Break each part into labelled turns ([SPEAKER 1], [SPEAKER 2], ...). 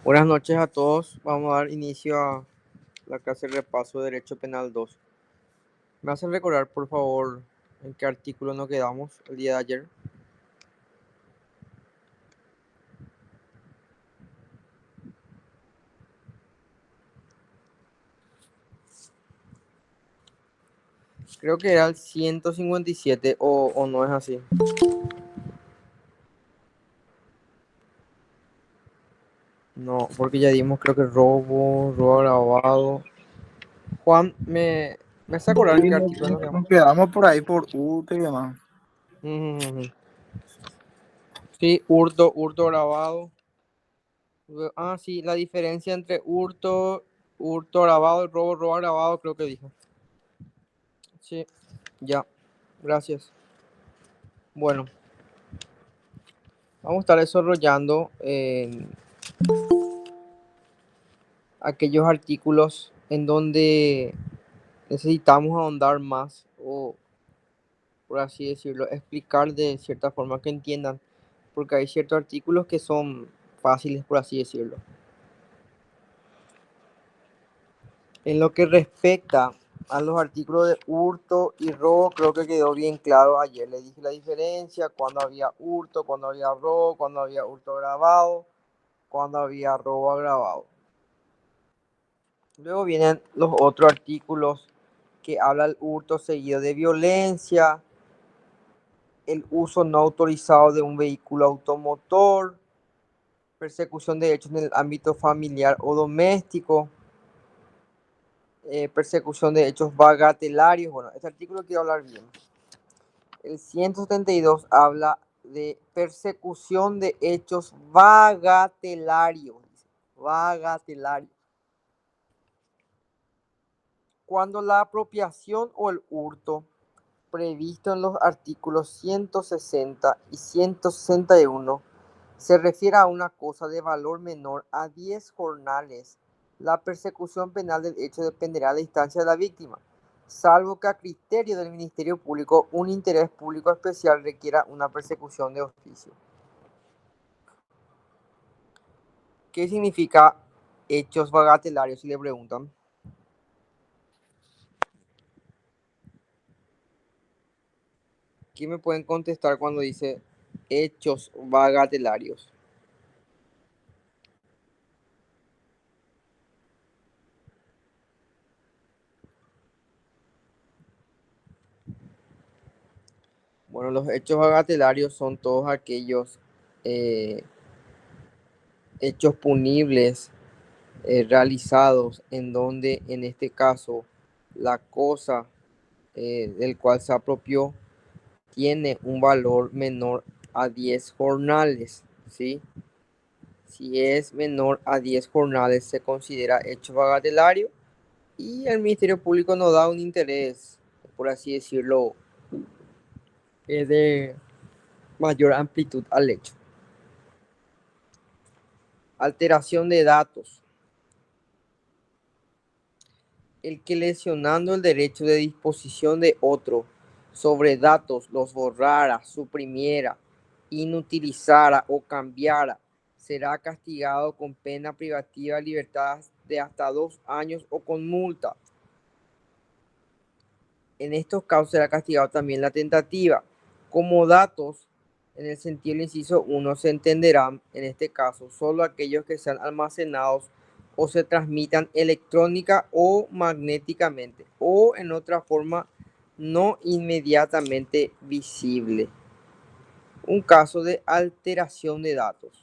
[SPEAKER 1] Buenas noches a todos. Vamos a dar inicio a la clase de repaso de Derecho Penal 2. ¿Me hacen recordar, por favor, en qué artículo nos quedamos el día de ayer? Creo que era el 157 o no es así. No, porque ya dimos, creo que robo agravado. Juan, ¿me hace acordar en
[SPEAKER 2] Sí,
[SPEAKER 1] qué artículo nos quedamos?
[SPEAKER 2] nos quedamos por ahí por UTE y demás.
[SPEAKER 1] Sí, hurto grabado. Sí, la diferencia entre hurto grabado y robo agravado, creo que dijo. Sí, ya, gracias. Bueno, vamos a estar desarrollando aquellos artículos en donde necesitamos ahondar más o, por así decirlo, explicar de cierta forma que entiendan, porque hay ciertos artículos que son fáciles, por así decirlo. En lo que respecta a los artículos de hurto y robo, creo que quedó bien claro ayer. Le dije la diferencia, cuando había hurto, cuando había robo, cuando había hurto agravado, cuando había robo agravado. Luego vienen los otros artículos que habla el hurto seguido de violencia, el uso no autorizado de un vehículo automotor, persecución de hechos en el ámbito familiar o doméstico, persecución de hechos bagatelarios. Bueno, este artículo quiero hablar bien. El 172 habla de persecución de hechos bagatelarios. Bagatelarios. Cuando la apropiación o el hurto previsto en los artículos 160 y 161 se refiere a una cosa de valor menor a 10 jornales, la persecución penal del hecho dependerá de la instancia de la víctima, salvo que a criterio del Ministerio Público un interés público especial requiera una persecución de oficio. ¿Qué significa hechos bagatelarios? Si le preguntan. ¿Qué me pueden contestar cuando dice hechos bagatelarios? Bueno, los hechos bagatelarios son todos aquellos hechos punibles realizados en donde, en este caso, la cosa del cual se apropió tiene un valor menor a 10 jornales, ¿sí? Si es menor a 10 jornales se considera hecho bagatelario y el Ministerio Público nos da un interés, por así decirlo, de mayor amplitud al hecho. Alteración de datos. El que lesionando el derecho de disposición de otro sobre datos los borrara, suprimiera, inutilizara o cambiara, será castigado con pena privativa de libertad de hasta 2 años o con multa. En estos casos será castigado también la tentativa. Como datos, en el sentido del inciso 1, se entenderán, en este caso, solo aquellos que sean almacenados o se transmitan electrónica o magnéticamente, o en otra forma no inmediatamente visible. Un caso de alteración de datos.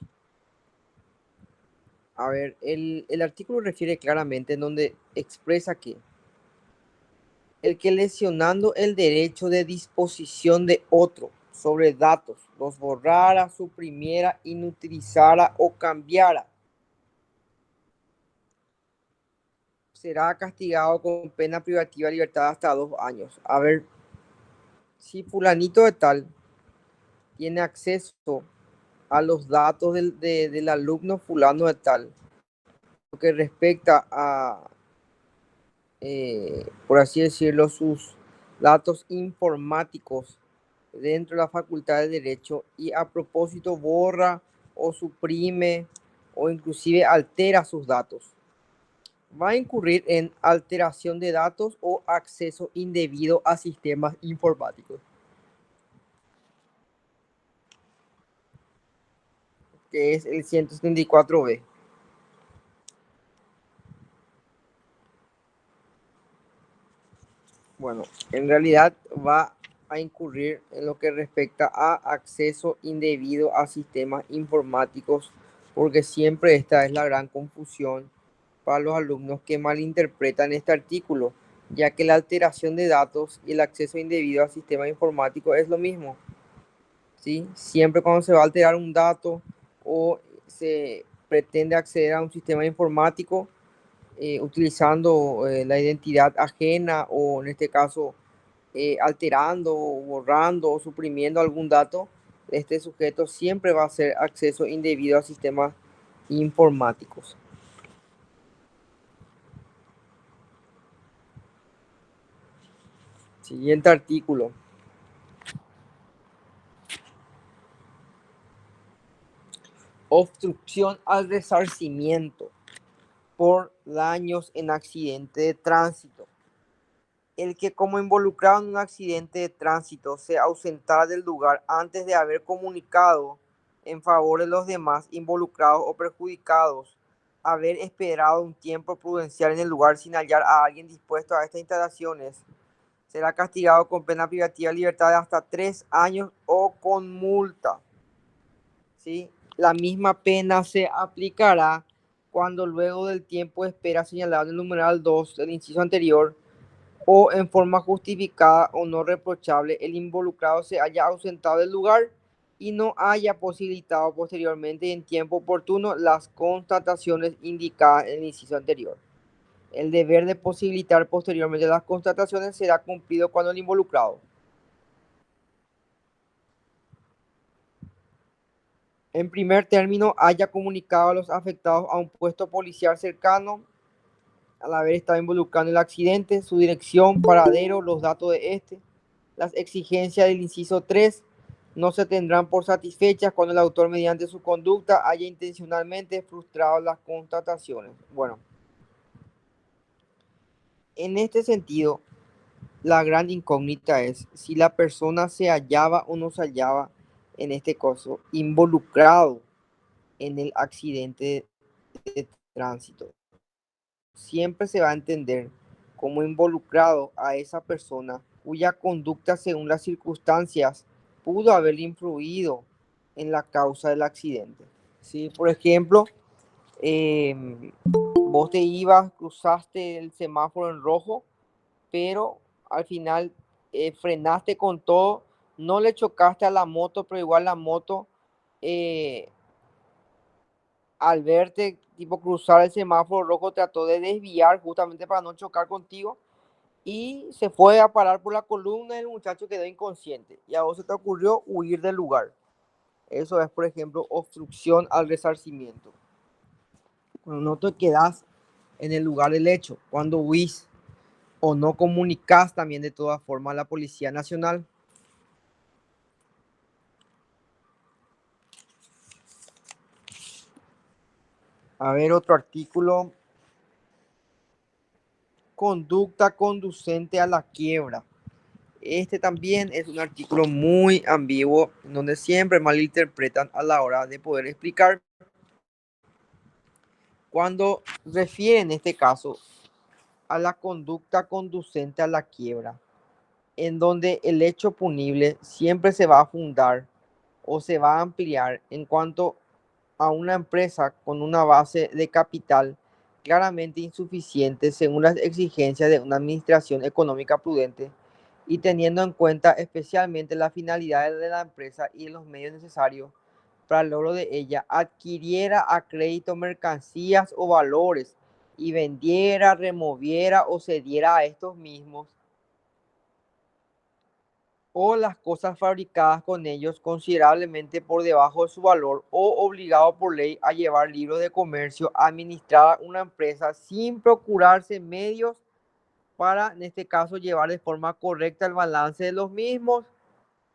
[SPEAKER 1] A ver, el artículo refiere claramente en donde expresa que el que lesionando el derecho de disposición de otro sobre datos los borrara, suprimiera, inutilizara o cambiara, será castigado con pena privativa de libertad hasta 2 años. A ver, si fulanito de tal tiene acceso a los datos del alumno fulano de tal, lo que respecta a, por así decirlo, sus datos informáticos dentro de la Facultad de Derecho y a propósito borra o suprime o inclusive altera sus datos. Va a incurrir en alteración de datos o acceso indebido a sistemas informáticos, que es el 174B. Bueno, en realidad va a incurrir en lo que respecta a acceso indebido a sistemas informáticos, porque siempre esta es la gran confusión para los alumnos que malinterpretan este artículo, ya que la alteración de datos y el acceso indebido a sistemas informáticos es lo mismo, ¿sí? Siempre cuando se va a alterar un dato o se pretende acceder a un sistema informático utilizando la identidad ajena o en este caso alterando, borrando o suprimiendo algún dato, este sujeto siempre va a hacer acceso indebido a sistemas informáticos. Siguiente artículo. Obstrucción al resarcimiento por daños en accidente de tránsito. El que como involucrado en un accidente de tránsito se ausentara del lugar antes de haber comunicado en favor de los demás involucrados o perjudicados, haber esperado un tiempo prudencial en el lugar sin hallar a alguien dispuesto a estas instalaciones, será castigado con pena privativa de libertad de hasta 3 años o con multa. ¿Sí? La misma pena se aplicará cuando luego del tiempo de espera señalado en el numeral 2 del inciso anterior o en forma justificada o no reprochable el involucrado se haya ausentado del lugar y no haya posibilitado posteriormente en tiempo oportuno las constataciones indicadas en el inciso anterior. El deber de posibilitar posteriormente las constataciones será cumplido cuando el involucrado: en primer término, haya comunicado a los afectados a un puesto policial cercano al haber estado involucrado en el accidente, su dirección, paradero, los datos de este. Las exigencias del inciso 3 no se tendrán por satisfechas cuando el autor mediante su conducta haya intencionalmente frustrado las constataciones. Bueno, en este sentido, la gran incógnita es si la persona se hallaba o no se hallaba, en este caso, involucrado en el accidente de tránsito. Siempre se va a entender como involucrado a esa persona cuya conducta según las circunstancias pudo haber influido en la causa del accidente. ¿Sí? Por ejemplo, vos te ibas, cruzaste el semáforo en rojo, pero al final frenaste con todo, no le chocaste a la moto, pero igual la moto eh, al verte tipo cruzar el semáforo rojo trató de desviar justamente para no chocar contigo y se fue a parar por la columna y el muchacho quedó inconsciente y a vos se te ocurrió huir del lugar. Eso es, por ejemplo, obstrucción al resarcimiento. Cuando no te quedas en el lugar del hecho, cuando huís o no comunicas también de todas formas a la Policía Nacional. A ver, otro artículo. Conducta conducente a la quiebra. Este también es un artículo muy ambiguo, donde siempre malinterpretan a la hora de poder explicar. Cuando refiere en este caso a la conducta conducente a la quiebra, en donde el hecho punible siempre se va a fundar o se va a ampliar en cuanto a una empresa con una base de capital claramente insuficiente según las exigencias de una administración económica prudente y teniendo en cuenta especialmente las finalidades de la empresa y los medios necesarios para el logro de ella, adquiriera a crédito mercancías o valores y vendiera, removiera o cediera a estos mismos o las cosas fabricadas con ellos considerablemente por debajo de su valor o obligado por ley a llevar libros de comercio a administrar una empresa sin procurarse medios para, en este caso, llevar de forma correcta el balance de los mismos,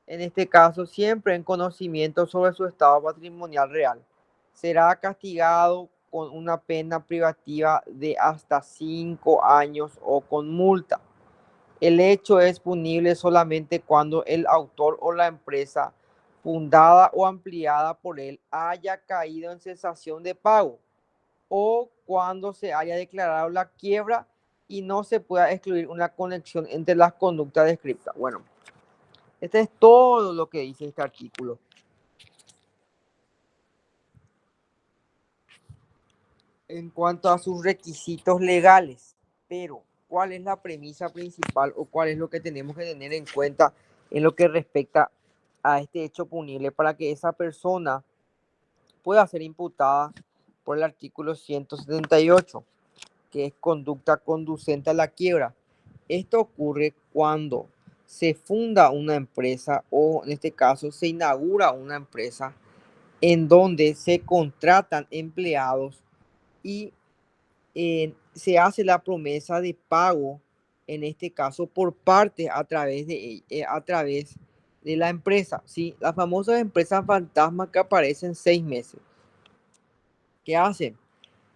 [SPEAKER 1] en este caso siempre en conocimiento sobre su estado patrimonial real. será castigado con una pena privativa de hasta 5 años o con multa. El hecho es punible solamente cuando el autor o la empresa fundada o ampliada por él haya caído en cesación de pago o cuando se haya declarado la quiebra y no se pueda excluir una conexión entre las conductas descritas. Bueno, este es todo lo que dice este artículo. En cuanto a sus requisitos legales, pero ¿cuál es la premisa principal o cuál es lo que tenemos que tener en cuenta en lo que respecta a este hecho punible para que esa persona pueda ser imputada por el artículo 178, que es conducta conducente a la quiebra? Esto ocurre cuando se funda una empresa o en este caso se inaugura una empresa en donde se contratan empleados y se hace la promesa de pago, en este caso por parte a través de la empresa, ¿sí? Las famosas empresas fantasmas que aparecen 6 meses. ¿Qué hacen?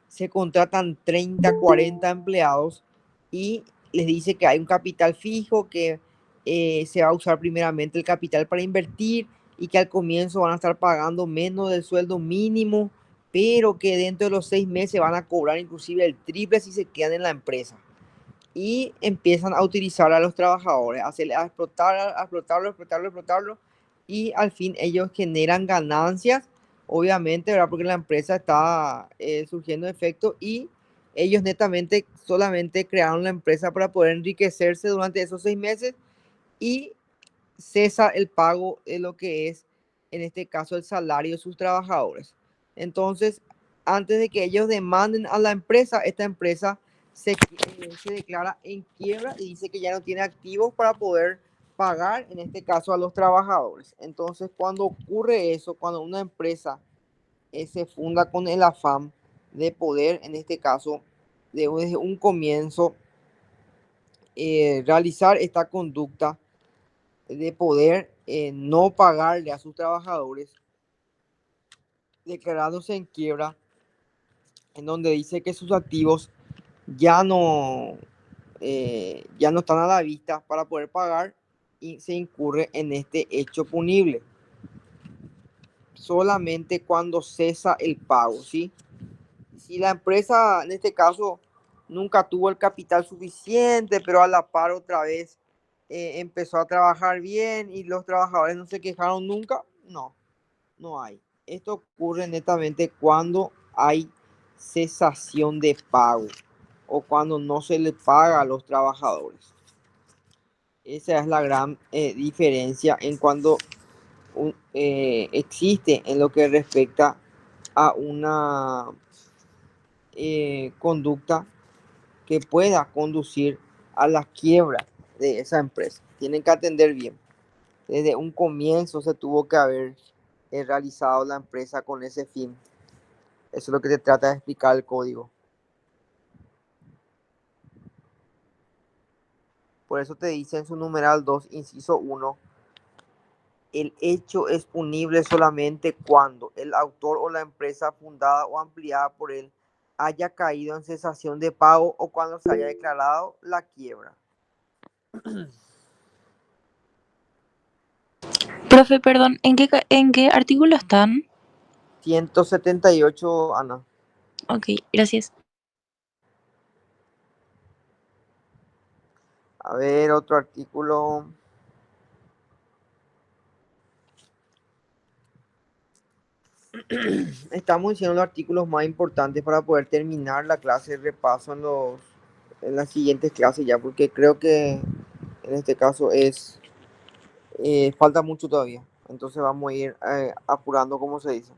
[SPEAKER 1] Se contratan 30, 40 empleados y les dice que hay un capital fijo, que se va a usar primeramente el capital para invertir y que al comienzo van a estar pagando menos del sueldo mínimo, pero que dentro de los 6 meses van a cobrar inclusive el triple si se quedan en la empresa. Y empiezan a utilizar a los trabajadores, a explotarlo, y al fin ellos generan ganancias, obviamente, ¿verdad? Porque la empresa está surgiendo efecto y ellos netamente solamente crearon la empresa para poder enriquecerse durante esos 6 meses y cesa el pago de lo que es, en este caso, el salario de sus trabajadores. Entonces, antes de que ellos demanden a la empresa, esta empresa se declara en quiebra y dice que ya no tiene activos para poder pagar, en este caso, a los trabajadores. Entonces, cuando ocurre eso, cuando una empresa se funda con el afán de poder, en este caso, desde un comienzo, realizar esta conducta de poder no pagarle a sus trabajadores, declarándose en quiebra, en donde dice que sus activos ya no, ya no están a la vista para poder pagar, y se incurre en este hecho punible solamente cuando cesa el pago, ¿sí? Si la empresa, en este caso, nunca tuvo el capital suficiente, pero a la par otra vez empezó a trabajar bien y los trabajadores no se quejaron nunca, no hay. Esto ocurre netamente cuando hay cesación de pago o cuando no se le paga a los trabajadores. Esa es la gran diferencia en cuando existe en lo que respecta a una conducta que pueda conducir a la quiebra de esa empresa. Tienen que atender bien. Desde un comienzo se tuvo que haber realizado la empresa con ese fin. Eso es lo que te trata de explicar el código. Por eso te dice en su numeral 2, inciso 1, el hecho es punible solamente cuando el autor o la empresa fundada o ampliada por él haya caído en cesación de pago o cuando se haya declarado la quiebra.
[SPEAKER 3] Profe, perdón, en qué artículo están?
[SPEAKER 1] 178, Ana.
[SPEAKER 3] Ok, gracias.
[SPEAKER 1] A ver, otro artículo. Estamos diciendo los artículos más importantes para poder terminar la clase de repaso en las siguientes clases ya, porque creo que en este caso falta mucho todavía. Entonces vamos a ir apurando, como se dice.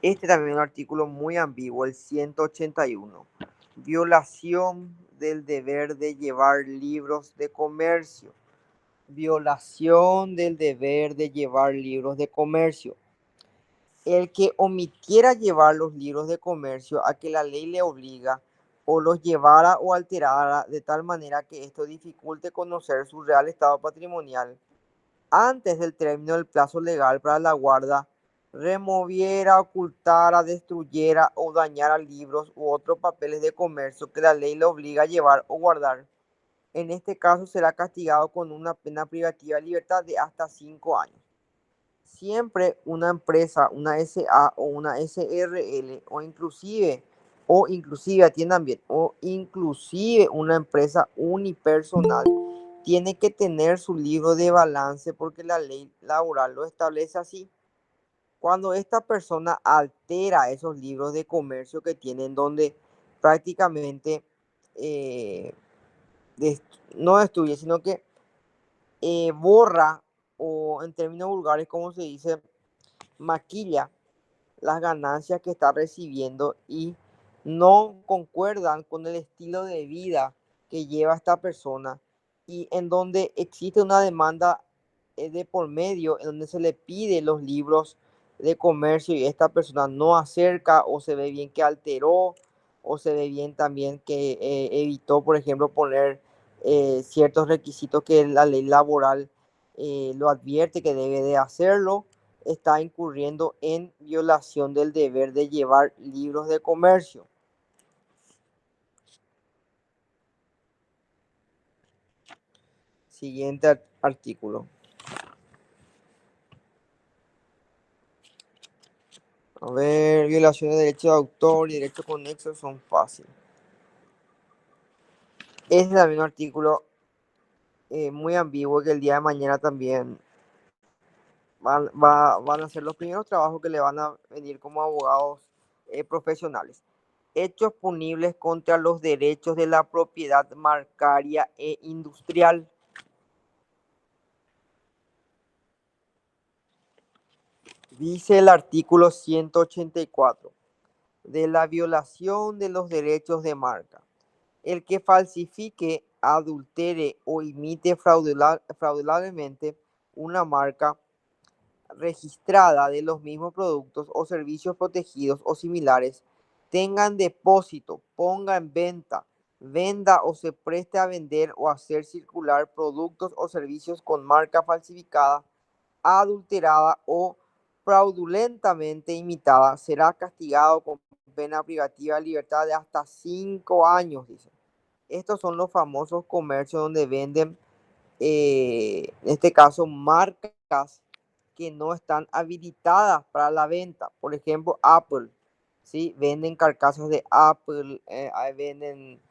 [SPEAKER 1] Este también es un artículo muy ambiguo, el 181. Violación del deber de llevar libros de comercio. Violación del deber de llevar libros de comercio. El que omitiera llevar los libros de comercio a que la ley le obliga, o los llevara o alterara de tal manera que esto dificulte conocer su real estado patrimonial antes del término del plazo legal para la guarda removiera, ocultara, destruyera o dañara libros u otros papeles de comercio que la ley le obliga a llevar o guardar. En este caso será castigado con una pena privativa de libertad de hasta 5 años. Siempre una empresa, una SA o una SRL o inclusive, atiendan bien, o inclusive una empresa unipersonal tiene que tener su libro de balance porque la ley laboral lo establece así. Cuando esta persona altera esos libros de comercio que tienen donde prácticamente eh, no destruye, sino que borra o en términos vulgares, como se dice, maquilla las ganancias que está recibiendo y no concuerdan con el estilo de vida que lleva esta persona y en donde existe una demanda de por medio en donde se le pide los libros de comercio y esta persona no acerca o se ve bien que alteró o se ve bien también que evitó, por ejemplo, poner ciertos requisitos que la ley laboral lo advierte que debe de hacerlo, está incurriendo en violación del deber de llevar libros de comercio. Siguiente artículo. A ver, violaciones de derechos de autor y derechos conexos son fáciles. Este es también un artículo muy ambiguo que el día de mañana también van a ser los primeros trabajos que le van a venir como abogados profesionales. Hechos punibles contra los derechos de la propiedad marcaria e industrial. Dice el artículo 184 de la violación de los derechos de marca. El que falsifique, adultere o imite fraudulentamente una marca registrada de los mismos productos o servicios protegidos o similares, tenga en depósito, ponga en venta, venda o se preste a vender o hacer circular productos o servicios con marca falsificada, adulterada o fraudulentamente imitada, será castigado con pena privativa de libertad de hasta 5 años, dice. Estos son los famosos comercios donde venden, en este caso, marcas que no están habilitadas para la venta. Por ejemplo, Apple, ¿sí? Venden carcasas de Apple, venden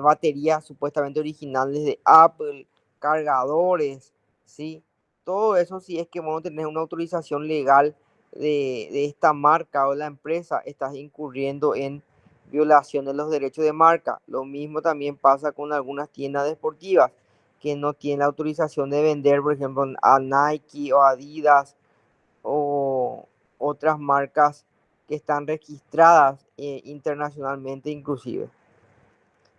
[SPEAKER 1] baterías supuestamente originales de Apple, cargadores, ¿sí? Todo eso, si es que vos no tenés una autorización legal de esta marca o la empresa, estás incurriendo en violación de los derechos de marca. Lo mismo también pasa con algunas tiendas deportivas que no tienen la autorización de vender, por ejemplo, a Nike o Adidas o otras marcas que están registradas internacionalmente inclusive.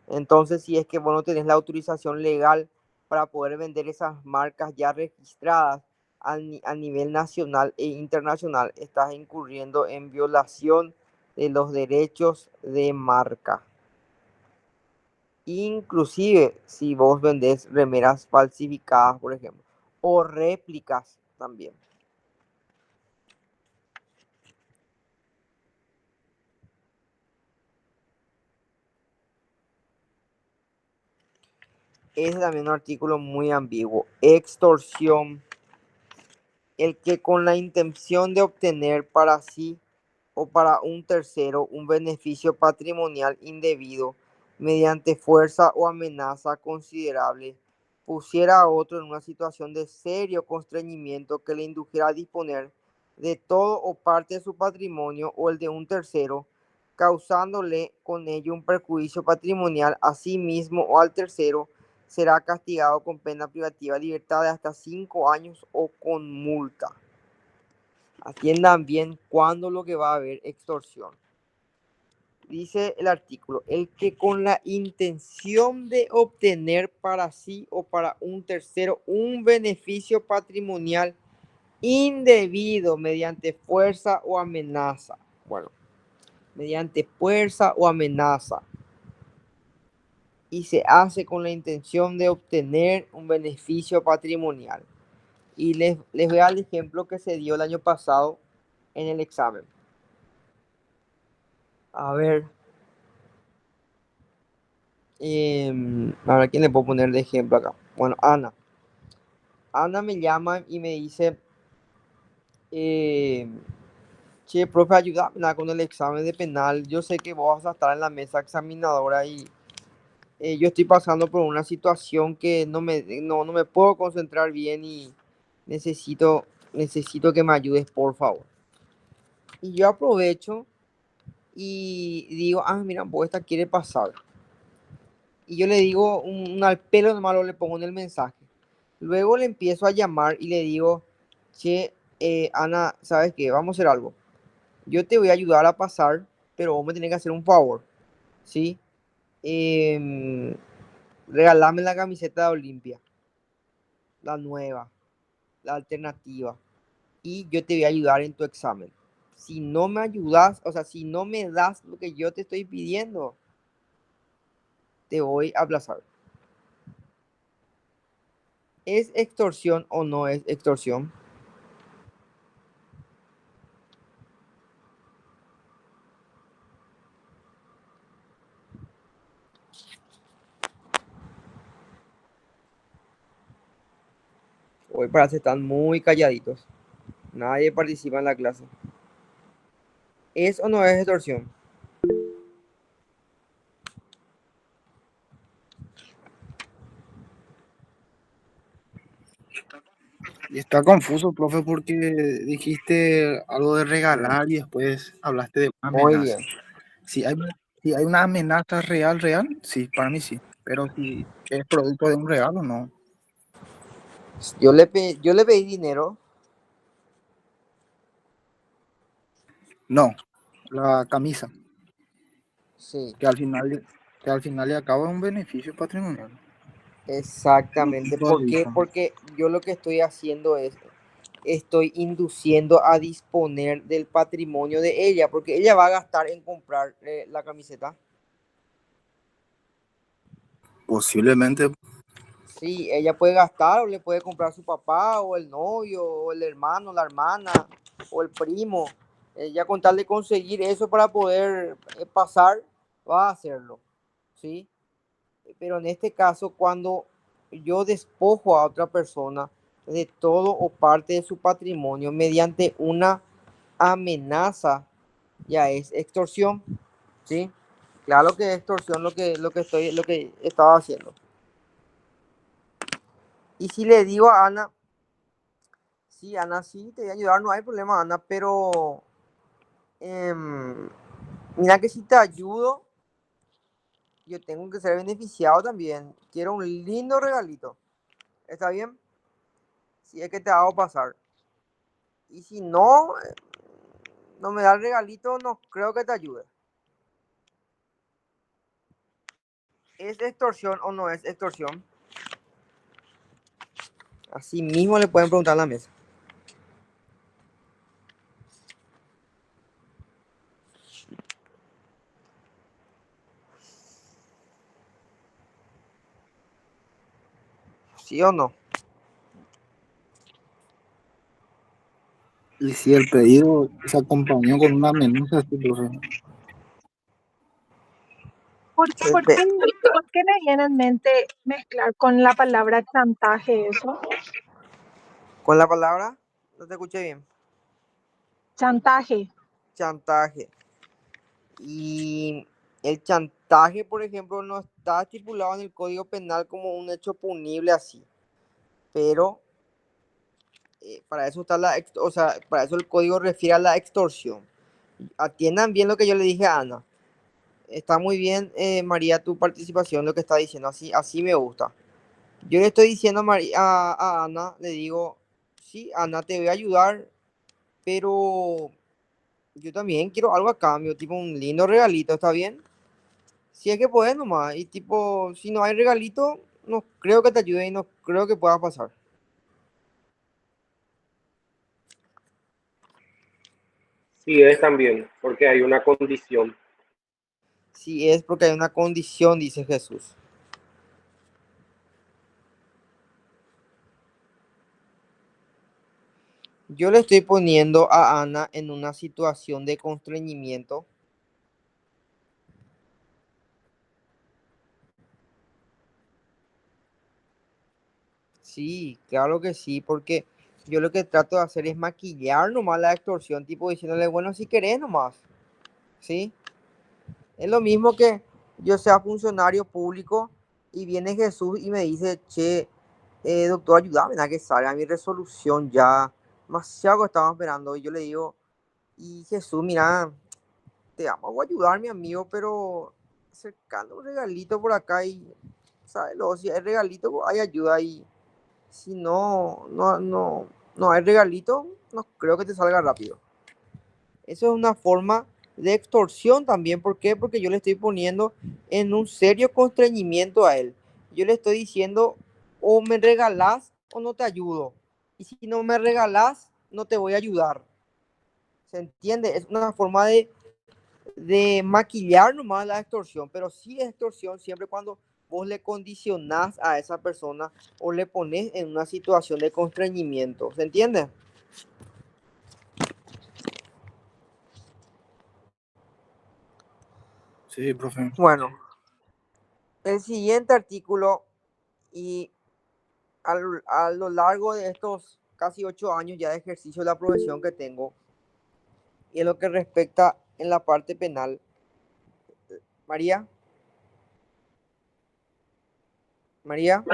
[SPEAKER 1] Entonces, si es que vos no tenés la autorización legal para poder vender esas marcas ya registradas a nivel nacional e internacional, estás incurriendo en violación de los derechos de marca. Inclusive si vos vendés remeras falsificadas, por ejemplo, o réplicas también. Es también un artículo muy ambiguo. Extorsión. El que con la intención de obtener para sí o para un tercero un beneficio patrimonial indebido mediante fuerza o amenaza considerable pusiera a otro en una situación de serio constreñimiento que le indujera a disponer de todo o parte de su patrimonio o el de un tercero, causándole con ello un perjuicio patrimonial a sí mismo o al tercero, será castigado con pena privativa de libertad de hasta 5 años o con multa. Atiendan bien cuándo lo que va a haber extorsión. Dice el artículo, el que con la intención de obtener para sí o para un tercero un beneficio patrimonial indebido mediante fuerza o amenaza. Bueno, mediante fuerza o amenaza. Y se hace con la intención de obtener un beneficio patrimonial. Y les voy a dar el ejemplo que se dio el año pasado en el examen. A ver, a ver, ¿quién le puedo poner de ejemplo acá? Bueno, Ana. Ana me llama y me dice, eh, che, profe, ayúdame con el examen de penal. Yo sé que vos vas a estar en la mesa examinadora y yo estoy pasando por una situación que no me puedo concentrar bien y necesito que me ayudes, por favor. Y yo aprovecho y digo, mira, vos esta quiere pasar. Y yo le digo, un al pelo de malo le pongo en el mensaje. Luego le empiezo a llamar y le digo, che, Ana, ¿sabes qué? Vamos a hacer algo. Yo te voy a ayudar a pasar, pero vos me tenés que hacer un favor, ¿sí? Regalame la camiseta de Olimpia, la nueva, la alternativa, y yo te voy a ayudar en tu examen. Si no me ayudas, o sea, si no me das lo que yo te estoy pidiendo, te voy a aplazar. ¿Es extorsión o no es extorsión? Hoy parece que están muy calladitos. Nadie participa en la clase. ¿Es o no es extorsión?
[SPEAKER 2] Y está confuso, profe, porque dijiste algo de regalar y después hablaste de una
[SPEAKER 1] Muy
[SPEAKER 2] amenaza.
[SPEAKER 1] bien.
[SPEAKER 2] Si hay, si hay una amenaza real, sí, para mí sí. Pero si es producto de un regalo, no.
[SPEAKER 1] Yo le pedí dinero.
[SPEAKER 2] No, la camisa,
[SPEAKER 1] Sí,
[SPEAKER 2] que al final le acaba un beneficio patrimonial.
[SPEAKER 1] exactamente.
[SPEAKER 2] Tipo
[SPEAKER 1] ¿Por
[SPEAKER 2] de
[SPEAKER 1] qué?
[SPEAKER 2] hijo.
[SPEAKER 1] Porque yo lo que estoy haciendo es, estoy induciendo a disponer del patrimonio de ella, porque ella va a gastar en comprar la camiseta.
[SPEAKER 2] Posiblemente,
[SPEAKER 1] Sí, ella puede gastar o le puede comprar su papá o el novio o el hermano, la hermana o el primo. Ella con tal de conseguir eso para poder pasar, va a hacerlo. ¿Sí? Pero en este caso, cuando yo despojo a otra persona de todo o parte de su patrimonio mediante una amenaza, ya es extorsión. ¿Sí? Claro que es extorsión lo que estaba haciendo. Y si le digo a Ana, sí, Ana, sí, te voy a ayudar, no hay problema, Ana, pero mira que si te ayudo, yo tengo que ser beneficiado también. Quiero un lindo regalito. ¿Está bien? Si es que te hago pasar. Y si no, no me da el regalito, no creo que te ayude. ¿Es extorsión o no es extorsión? Así mismo le pueden preguntar a la mesa. ¿Sí o no?
[SPEAKER 2] y si el pedido se acompañó con una amenaza, sí, profe.
[SPEAKER 4] ¿Por qué me viene en mente mezclar con la palabra chantaje eso?
[SPEAKER 1] Con la palabra, no te escuché bien.
[SPEAKER 4] Chantaje.
[SPEAKER 1] Chantaje. Y el chantaje, por ejemplo, no está estipulado en el Código Penal como un hecho punible así. Pero para eso está o sea, para eso el código refiere a la extorsión. Atiendan bien lo que yo le dije a Ana. Está muy bien, María, tu participación, lo que está diciendo. Así me gusta. Yo le estoy diciendo a Ana, le digo, sí, Ana, te voy a ayudar, pero yo también quiero algo a cambio, tipo un lindo regalito, ¿está bien? Si es que puedes nomás. Y tipo, si no hay regalito, no creo que te ayude y no creo que pueda pasar.
[SPEAKER 5] Sí es también, porque hay una condición.
[SPEAKER 1] Si es porque hay una condición, dice Jesús. Yo le estoy poniendo a Ana en una situación de constreñimiento. Sí, claro que sí, porque yo lo que trato de hacer es maquillar nomás la extorsión, tipo diciéndole, bueno, si querés nomás, ¿sí? Es lo mismo que yo sea funcionario público y viene Jesús y me dice, che, doctor, ayúdame a que salga mi resolución ya, demasiado estamos esperando. Y yo le digo, y Jesús, mira, te vamos a ayudar, mi amigo, pero acercando un regalito por acá y, ¿sabes? Luego, si hay regalito, pues, hay ayuda y si no hay regalito, no creo que te salga rápido. Eso es una forma de extorsión también. ¿Por qué? Porque yo le estoy poniendo en un serio constreñimiento a él. Yo le estoy diciendo, o me regalás o no te ayudo. Y si no me regalás, no te voy a ayudar. ¿Se entiende? Es una forma de maquillar nomás la extorsión, pero sí es extorsión siempre cuando vos le condicionás a esa persona o le pones en una situación de constreñimiento. ¿Se entiende?
[SPEAKER 2] Sí, profe.
[SPEAKER 1] Bueno, el siguiente artículo, y a lo largo de estos casi 8 años ya de ejercicio de la profesión que tengo, y en lo que respecta en la parte penal, María, María,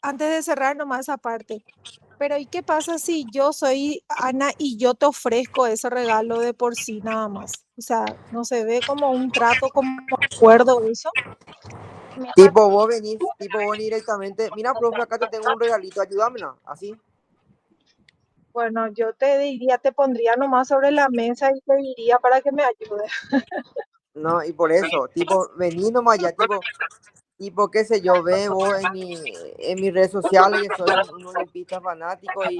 [SPEAKER 4] Antes de cerrar nomás esa parte. Pero ¿y qué pasa si yo soy Ana y yo te ofrezco ese regalo de por sí nada más? O sea, no se ve como un trato, como acuerdo eso.
[SPEAKER 1] tipo vos venís directamente, mira, profe, acá te tengo un regalito, ayúdame, ¿no? Así.
[SPEAKER 4] Bueno, yo te diría, te pondría nomás sobre la mesa y te diría para que me ayudes.
[SPEAKER 1] No, y por eso, tipo, vení nomás ya, tipo, qué sé yo, ve vos en mis redes sociales que soy un olimpista fanático y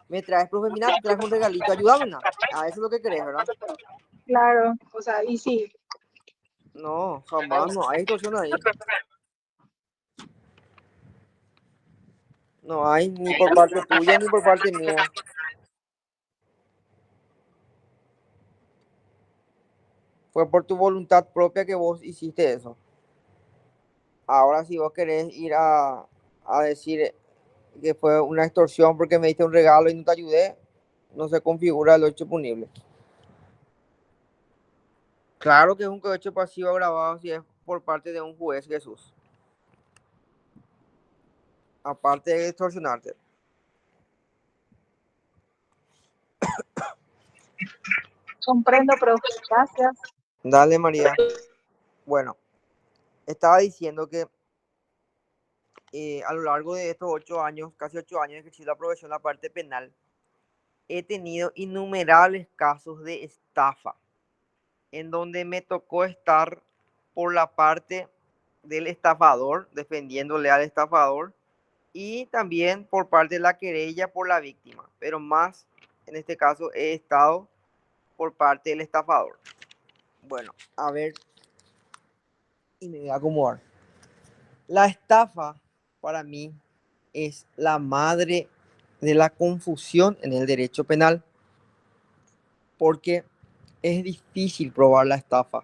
[SPEAKER 1] me traes, profe, mira, te traes un regalito, ayúdame, ¿no? A eso es lo que querés, ¿verdad?
[SPEAKER 4] Claro, o sea, y sí,
[SPEAKER 1] No, jamás, no hay extorsión ahí. No hay, ni por parte tuya ni por parte mía. Fue por tu voluntad propia que vos hiciste eso. Ahora, si vos querés ir a decir que fue una extorsión porque me diste un regalo y no te ayudé, no se configura el hecho punible. Claro que es un cohecho pasivo agravado si es por parte de un juez, Jesús. Aparte de extorsionarte.
[SPEAKER 4] comprendo, profe, gracias.
[SPEAKER 1] Dale, María. Bueno, estaba diciendo que a lo largo de estos 8 años, casi 8 años de ejercicio de la profesión en la parte penal, he tenido innumerables casos de estafa, en donde me tocó estar por la parte del estafador, defendiéndole al estafador, y también por parte de la querella por la víctima, pero más en este caso he estado por parte del estafador. Bueno, a ver, y me voy a acomodar. La estafa para mí es la madre de la confusión en el derecho penal, porque es difícil probar la estafa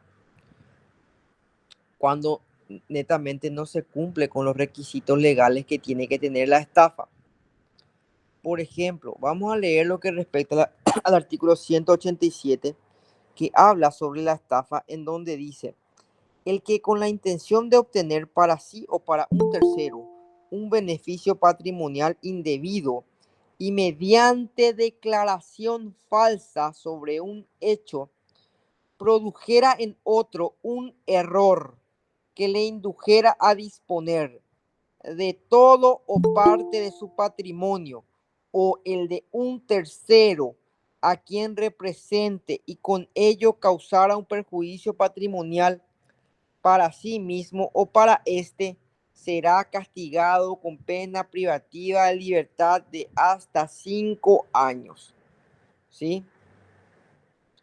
[SPEAKER 1] cuando netamente no se cumple con los requisitos legales que tiene que tener la estafa. Por ejemplo, vamos a leer lo que respecta al artículo 187, que habla sobre la estafa, en donde dice: el que con la intención de obtener para sí o para un tercero un beneficio patrimonial indebido y mediante declaración falsa sobre un hecho, produjera en otro un error que le indujera a disponer de todo o parte de su patrimonio o el de un tercero a quien represente y con ello causara un perjuicio patrimonial para sí mismo o para éste, será castigado con pena privativa de libertad de hasta 5 años. ¿Sí?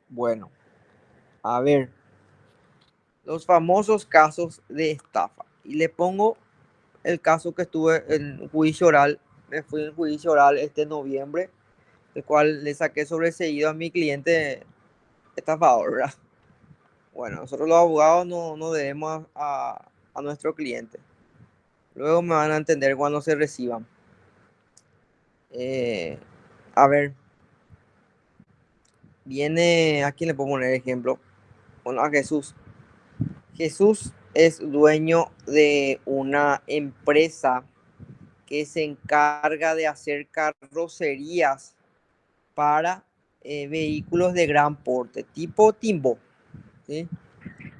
[SPEAKER 1] Bueno, a ver, los famosos casos de estafa. Y le pongo el caso que estuve en juicio oral. Me fui en juicio oral este noviembre el cual le saqué sobreseído a mi cliente estafador, ¿verdad? Bueno, nosotros los abogados no debemos a nuestro cliente. Luego me van a entender cuando se reciban. A ver, viene, ¿a quién le puedo poner ejemplo? Bueno, a Jesús. Jesús es dueño de una empresa que se encarga de hacer carrocerías para vehículos de gran porte, tipo Timbo, ¿sí?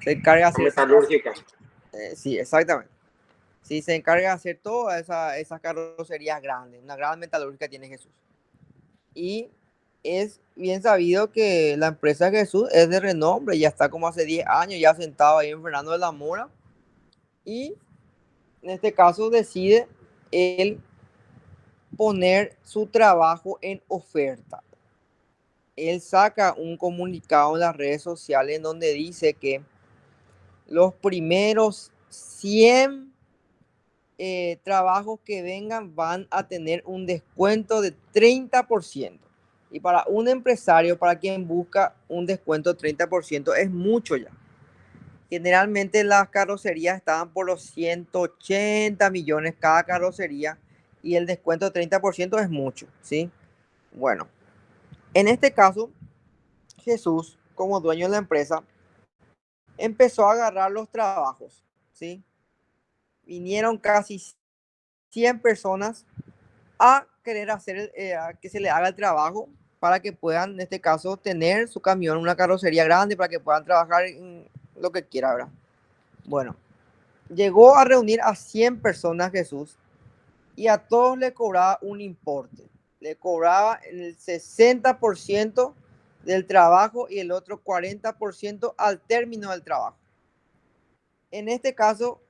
[SPEAKER 1] Se encarga de hacer
[SPEAKER 5] Metalúrgica.
[SPEAKER 1] sí, exactamente. Sí, se encarga de hacer todas esas carrocerías grandes. Una gran metalúrgica tiene Jesús. Y es bien sabido que la empresa de Jesús es de renombre. Ya está como hace 10 años ya sentado ahí en Fernando de la Mora. Y en este caso decide él poner su trabajo en oferta. Él saca un comunicado en las redes sociales en donde dice que los primeros 100 trabajos que vengan van a tener un descuento de 30%. Y para un empresario, para quien busca un descuento de 30%, es mucho ya. Generalmente las carrocerías estaban por los 180 millones cada carrocería y el descuento de 30% es mucho, ¿sí? Bueno, en este caso, Jesús, como dueño de la empresa, empezó a agarrar los trabajos, ¿sí? Vinieron casi 100 personas a querer hacer a que se le haga el trabajo para que puedan, en este caso, tener su camión, una carrocería grande para que puedan trabajar en lo que quiera, ¿verdad? Bueno, llegó a reunir a 100 personas Jesús y a todos le cobraba un importe. Le cobraba el 60% del trabajo y el otro 40% al término del trabajo. En este caso,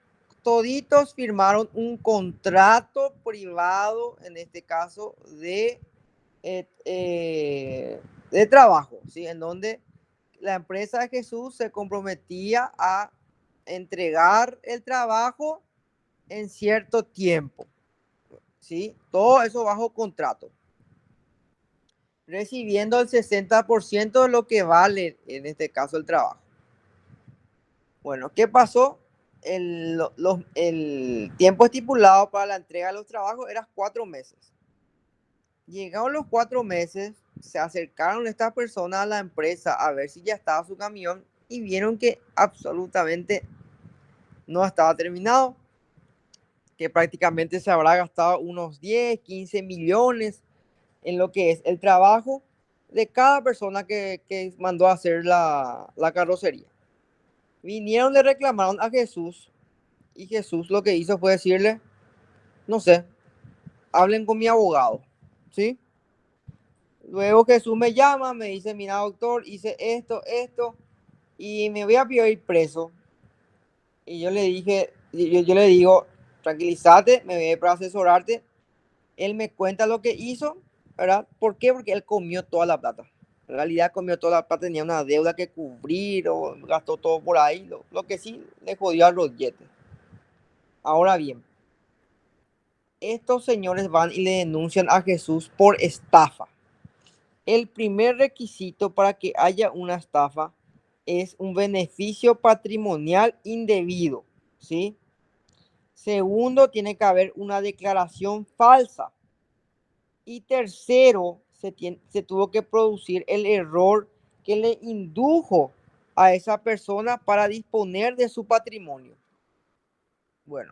[SPEAKER 1] toditos firmaron un contrato privado, en este caso, de trabajo, ¿sí? En donde la empresa de Jesús se comprometía a entregar el trabajo en cierto tiempo, ¿sí? Todo eso bajo contrato, recibiendo el 60% de lo que vale, en este caso, el trabajo. Bueno, ¿qué pasó? El tiempo estipulado para la entrega de los trabajos era 4 meses. Llegaron los 4 meses, se acercaron estas personas a la empresa a ver si ya estaba su camión y vieron que absolutamente no estaba terminado, que prácticamente se habrá gastado unos 10, 15 millones en lo que es el trabajo de cada persona que mandó a hacer la carrocería. Vinieron, le reclamaron a Jesús y Jesús lo que hizo fue decirle, no sé, hablen con mi abogado, ¿sí? Luego Jesús me llama, me dice, mira doctor, hice esto, y me voy a ir preso. Y yo le dije, yo le digo, tranquilízate, me voy para asesorarte. Él me cuenta lo que hizo, ¿verdad? ¿Por qué? Porque él comió toda la plata. En realidad comió toda la plata, tenía una deuda que cubrir o gastó todo por ahí. Lo que sí le jodió al rollete. Ahora bien, estos señores van y le denuncian a Jesús por estafa. El primer requisito para que haya una estafa es un beneficio patrimonial indebido, ¿sí? Segundo, tiene que haber una declaración falsa. Y tercero, se tuvo que producir el error que le indujo a esa persona para disponer de su patrimonio. Bueno,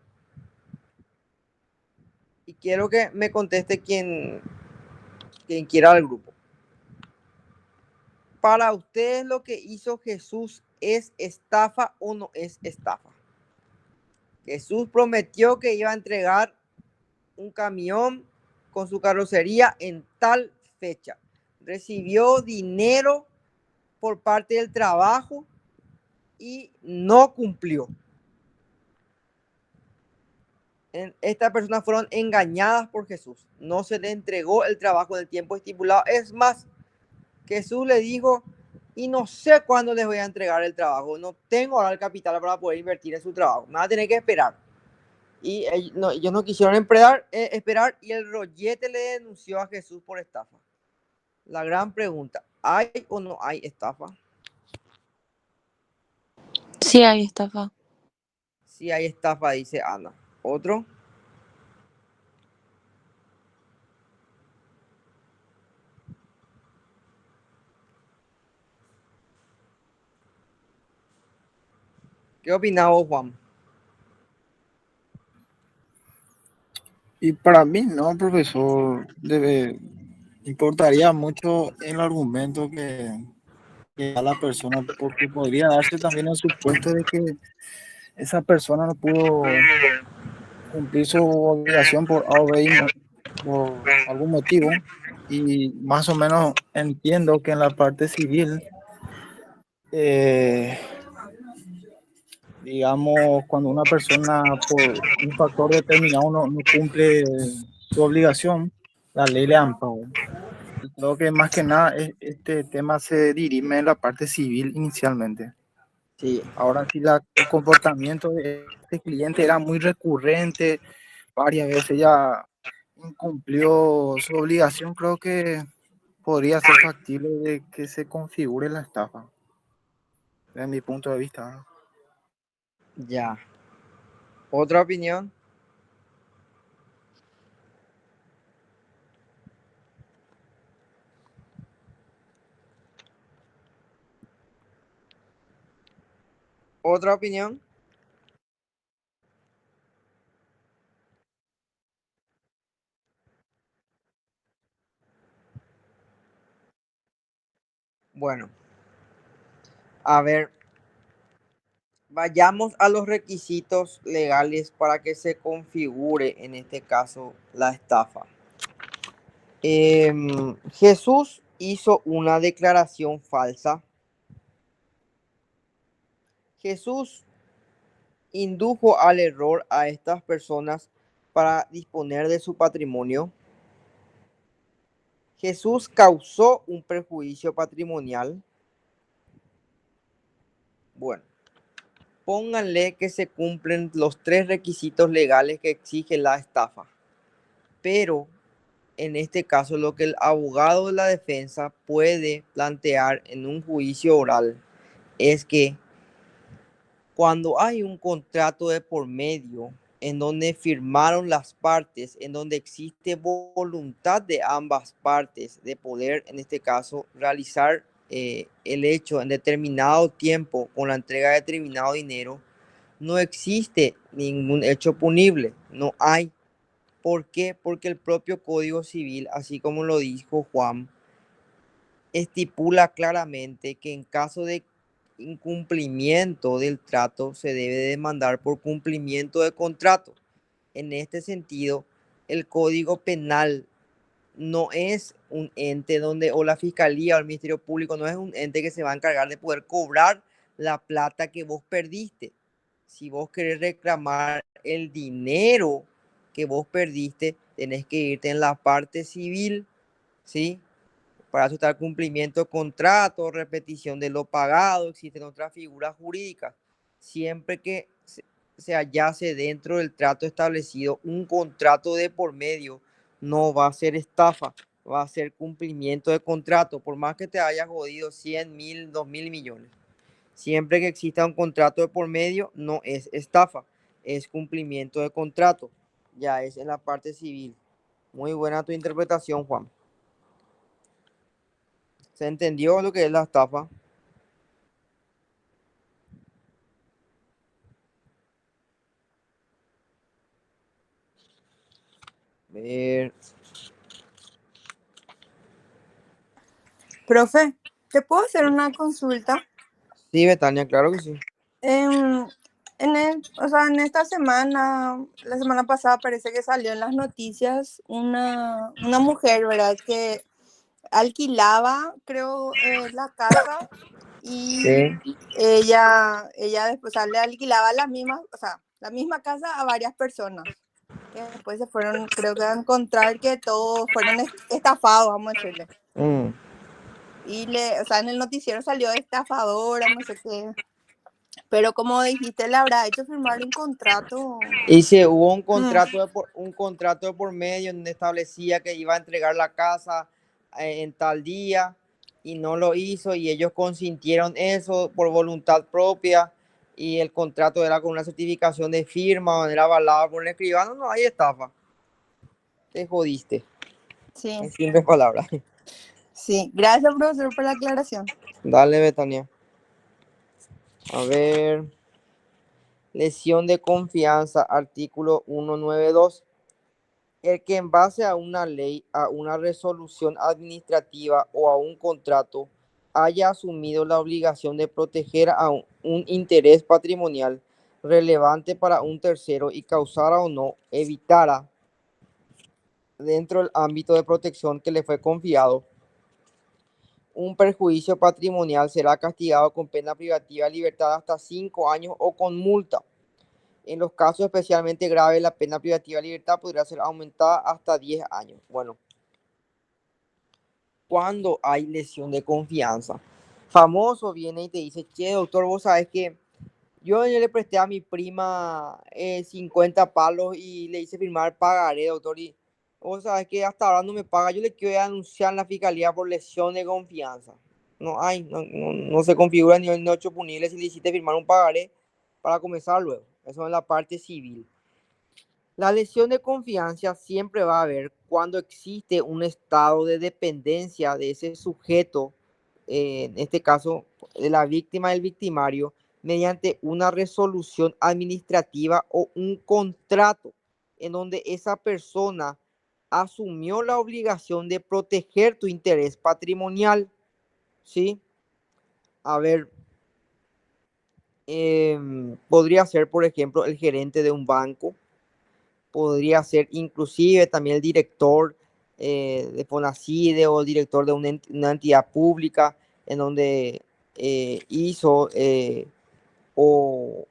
[SPEAKER 1] y quiero que me conteste quien quiera al grupo. Para ustedes, lo que hizo Jesús, ¿es estafa o no es estafa? Jesús prometió que iba a entregar un camión con su carrocería en tal fecha. Recibió dinero por parte del trabajo y no cumplió. Estas personas fueron engañadas por Jesús. No se le entregó el trabajo en el tiempo estipulado. Es más, Jesús le dijo, y no sé cuándo les voy a entregar el trabajo. No tengo ahora el capital para poder invertir en su trabajo. Me van a tener que esperar. Y ellos no quisieron esperar y el rollete le denunció a Jesús por estafa. La gran pregunta, ¿hay o no hay estafa?
[SPEAKER 3] Sí, hay estafa.
[SPEAKER 1] Sí hay estafa, dice Ana. ¿Otro? ¿Qué opinás vos, Juan?
[SPEAKER 2] Y para mí, no, profesor, importaría mucho el argumento que da la persona, porque podría darse también el supuesto de que esa persona no pudo cumplir su obligación por A o B por algún motivo. Y más o menos entiendo que en la parte civil, eh, digamos, cuando una persona por un factor determinado no cumple su obligación, la ley le ampara. Y creo que más que nada este tema se dirime en la parte civil inicialmente.
[SPEAKER 1] Sí,
[SPEAKER 2] Ahora sí, el comportamiento de este cliente era muy recurrente, varias veces ya incumplió su obligación, creo que podría ser factible de que se configure la estafa, desde mi punto de vista, ¿no?
[SPEAKER 1] ya. ¿Otra opinión? ¿Otra opinión? Bueno, a ver, vayamos a los requisitos legales para que se configure, en este caso, la estafa. Jesús hizo una declaración falsa. Jesús indujo al error a estas personas para disponer de su patrimonio. Jesús causó un perjuicio patrimonial. Bueno, pónganle que se cumplen los 3 requisitos legales que exige la estafa. Pero en este caso, lo que el abogado de la defensa puede plantear en un juicio oral es que cuando hay un contrato de por medio en donde firmaron las partes, en donde existe voluntad de ambas partes de poder, en este caso, realizar el hecho en determinado tiempo con la entrega de determinado dinero, no existe ningún hecho punible, no hay. ¿Por qué? Porque el propio Código Civil, así como lo dijo Juan, estipula claramente que en caso de incumplimiento del trato se debe demandar por cumplimiento de contrato. En este sentido, el Código Penal no es un ente donde, o la Fiscalía o el Ministerio Público, no es un ente que se va a encargar de poder cobrar la plata que vos perdiste. Si vos querés reclamar el dinero que vos perdiste, tenés que irte en la parte civil, ¿sí? Para eso está el cumplimiento de contrato, repetición de lo pagado, existen otras figuras jurídicas. Siempre que se hallase dentro del trato establecido un contrato de por medio, no va a ser estafa, va a ser cumplimiento de contrato, por más que te hayas jodido 100.000, 2.000 millones. Siempre que exista un contrato de por medio, no es estafa, es cumplimiento de contrato. Ya es en la parte civil. Muy buena tu interpretación, Juan. ¿Se entendió lo que es la estafa? Ver.
[SPEAKER 6] Profe, ¿te puedo hacer una consulta?
[SPEAKER 1] Sí, Betania, claro que sí.
[SPEAKER 6] En, o sea, en esta semana, la semana pasada parece que salió en las noticias una mujer, ¿verdad? Que alquilaba, creo, la casa y
[SPEAKER 1] Sí.
[SPEAKER 6] ella después, o sea, le alquilaba la misma, o sea, la misma casa a varias personas. Que después se fueron, creo que a encontrar que todos fueron estafados, vamos a decirle.
[SPEAKER 1] Mm.
[SPEAKER 6] Y o sea, en el noticiero salió estafadora, no sé qué. Pero como dijiste, le habrá hecho firmar un contrato.
[SPEAKER 1] Y si hubo un contrato de por medio donde establecía que iba a entregar la casa en tal día y no lo hizo y ellos consintieron eso por voluntad propia y el contrato era con una certificación de firma, era avalado por el escribano, no hay estafa. Te jodiste.
[SPEAKER 6] Sí,
[SPEAKER 1] En simples palabras.
[SPEAKER 6] sí. Gracias, profesor, por la aclaración.
[SPEAKER 1] Dale, Betania. A ver. Lesión de confianza, artículo 192. El que en base a una ley, a una resolución administrativa o a un contrato haya asumido la obligación de proteger a un interés patrimonial relevante para un tercero y causara o no, evitara dentro del ámbito de protección que le fue confiado un perjuicio patrimonial, será castigado con pena privativa de libertad hasta 5 años o con multa. En los casos especialmente graves, la pena privativa de libertad podría ser aumentada hasta 10 años. Bueno, cuando hay lesión de confianza, famoso viene y te dice, che, doctor, vos sabes que yo le presté a mi prima 50 palos y le hice firmar pagaré, doctor, y vos sabes que hasta ahora no me paga, yo le quiero anunciar en la fiscalía por lesión de confianza. No hay, no se configura ni el 8 punible si le hiciste firmar un pagaré para comenzar luego. Eso es la parte civil. La lesión de confianza siempre va a haber cuando existe un estado de dependencia de ese sujeto, en este caso de la víctima del victimario, mediante una resolución administrativa o un contrato en donde esa persona asumió la obligación de proteger tu interés patrimonial, ¿sí? A ver, podría ser, por ejemplo, el gerente de un banco, podría ser inclusive también el director de Fonacide o el director de una entidad pública en donde hizo o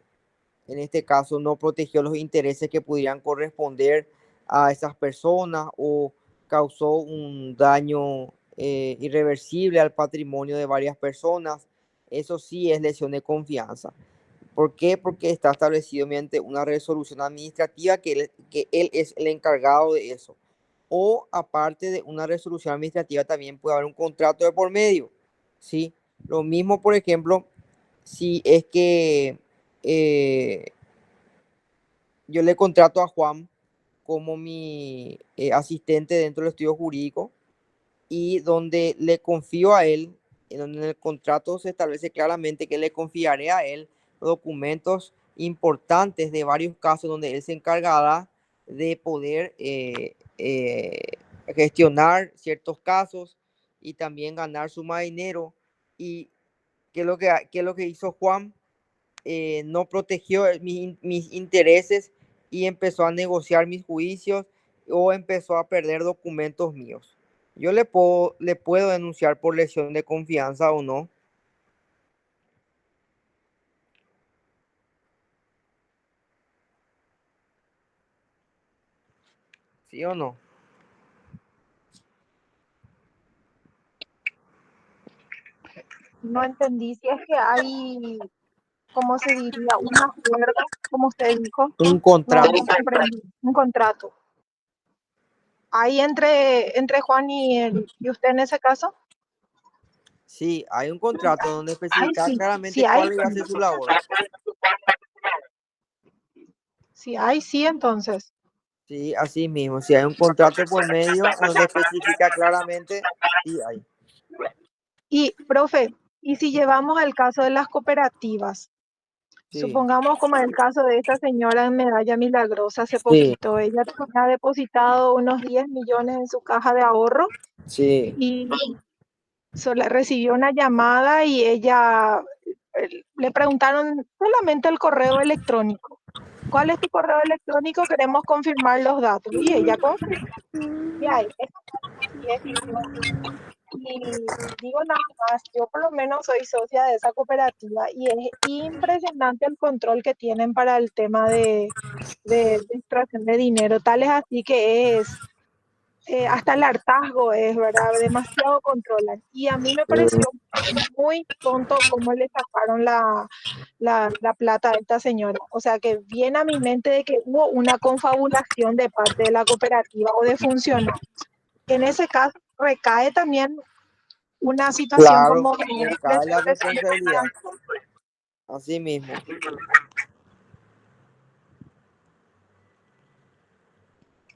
[SPEAKER 1] en este caso no protegió los intereses que pudieran corresponder a esas personas o causó un daño irreversible al patrimonio de varias personas. Eso sí es lesión de confianza. ¿Por qué? Porque está establecido mediante una resolución administrativa que él es el encargado de eso. O aparte de una resolución administrativa también puede haber un contrato de por medio, ¿sí? Lo mismo, por ejemplo, si es que yo le contrato a Juan como mi asistente dentro del estudio jurídico y donde le confío a él, en donde en el contrato se establece claramente que le confiaré a él documentos importantes de varios casos donde él se encargará de poder gestionar ciertos casos y también ganar suma de dinero. ¿Y qué es lo que hizo Juan? No protegió mis intereses y empezó a negociar mis juicios o empezó a perder documentos míos. Yo le puedo denunciar por lesión de confianza o no. ¿Sí o no?
[SPEAKER 4] No entendí si es que hay, ¿cómo se diría? Un acuerdo, como usted dijo.
[SPEAKER 1] Un
[SPEAKER 4] No,
[SPEAKER 1] contrato.
[SPEAKER 4] no comprendí. Un contrato. ¿Hay entre Juan y usted en ese caso?
[SPEAKER 1] Sí, hay un contrato donde
[SPEAKER 4] Ay,
[SPEAKER 1] especifica
[SPEAKER 4] sí,
[SPEAKER 1] claramente
[SPEAKER 4] sí hay.
[SPEAKER 1] cuál iba a ser su labor.
[SPEAKER 4] Sí hay, sí, entonces.
[SPEAKER 1] Sí, así mismo. Si hay un contrato por medio donde especifica claramente, sí hay.
[SPEAKER 4] Y, profe, y si llevamos al caso de las cooperativas,
[SPEAKER 1] Sí,
[SPEAKER 4] supongamos como en el caso de esta señora en Medalla Milagrosa hace
[SPEAKER 1] sí,
[SPEAKER 4] poquito, ella tenía depositado unos 10 millones en su caja de ahorro
[SPEAKER 1] sí.
[SPEAKER 4] y recibió una llamada y ella le preguntaron solamente el correo electrónico. ¿Cuál es tu correo electrónico? Queremos confirmar los datos. Y ella confirmó. Y ahí, eso sí es lesión. Y digo nada más, yo por lo menos soy socia de esa cooperativa y es impresionante el control que tienen para el tema de extracción de dinero. Tal es así que es, hasta el hartazgo es, ¿verdad? Demasiado controlan. Y a mí me pareció muy tonto cómo le sacaron la plata a esta señora. O sea, que viene a mi mente de que hubo una confabulación de parte de la cooperativa o de funcionarios. En ese caso, recae también una situación
[SPEAKER 1] Claro,
[SPEAKER 4] como de
[SPEAKER 1] recae la responsabilidad.
[SPEAKER 4] responsabilidad.
[SPEAKER 1] Así mismo.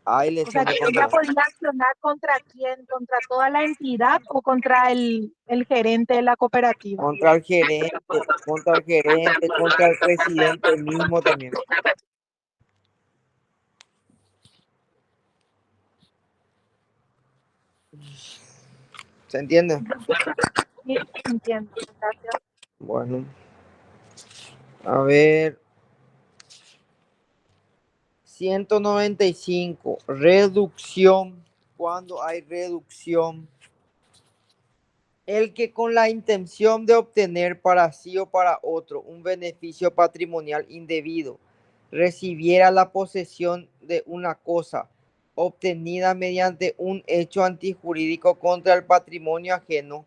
[SPEAKER 1] Hay
[SPEAKER 4] O sea,
[SPEAKER 1] lesión
[SPEAKER 4] que
[SPEAKER 1] de
[SPEAKER 4] ella
[SPEAKER 1] control.
[SPEAKER 4] podría accionar contra quién, contra toda la entidad o contra el gerente de la cooperativa.
[SPEAKER 1] Contra el gerente, contra el presidente mismo también. ¿Se entiende?
[SPEAKER 4] Sí, entiendo. Gracias.
[SPEAKER 1] Bueno, a ver. 195. Reducción. Cuando hay reducción. El que con la intención de obtener para sí o para otro un beneficio patrimonial indebido recibiera la posesión de una cosa obtenida mediante un hecho antijurídico contra el patrimonio ajeno,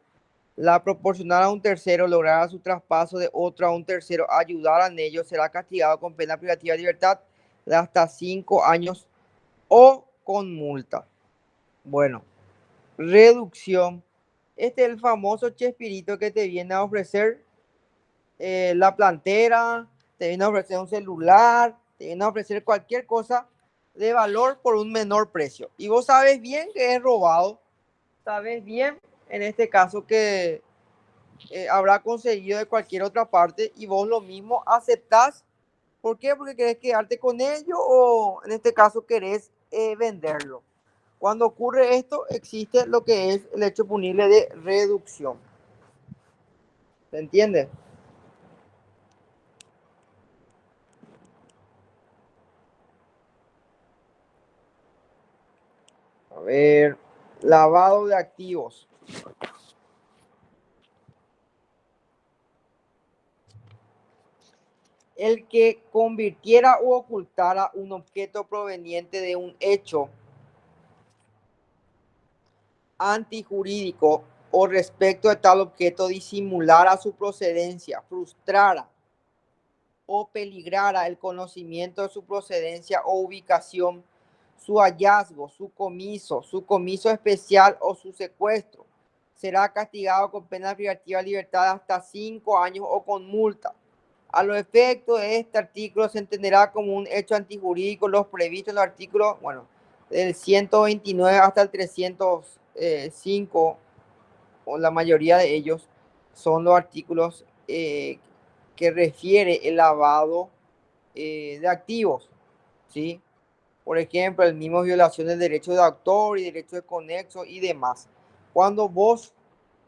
[SPEAKER 1] la proporcionar a un tercero, lograra su traspaso de otro a un tercero, ayudar en ello, será castigado con pena privativa de libertad de hasta 5 años o con multa. Bueno, reducción. Este es el famoso Chespirito que te viene a ofrecer la plantera, te viene a ofrecer un celular, te viene a ofrecer cualquier cosa de valor por un menor precio. Y vos sabes bien que es robado, sabes bien en este caso que habrá conseguido de cualquier otra parte y vos lo mismo aceptás. ¿Por qué? Porque querés quedarte con ello o en este caso querés venderlo. Cuando ocurre esto, existe lo que es el hecho punible de reducción. ¿Se entiende? A ver, lavado de activos. El que convirtiera o ocultara un objeto proveniente de un hecho antijurídico o respecto de tal objeto disimulara su procedencia, frustrara o peligrara el conocimiento de su procedencia o ubicación, su hallazgo, su comiso especial o su secuestro, será castigado con pena privativa de libertad hasta 5 años o con multa. A los efectos de este artículo se entenderá como un hecho antijurídico los previstos en los artículos, bueno, del 129 hasta el 305, o la mayoría de ellos son los artículos que refiere el lavado de activos, ¿sí? Por ejemplo, el mismo violación del derecho de autor y derecho de conexo y demás. Cuando vos,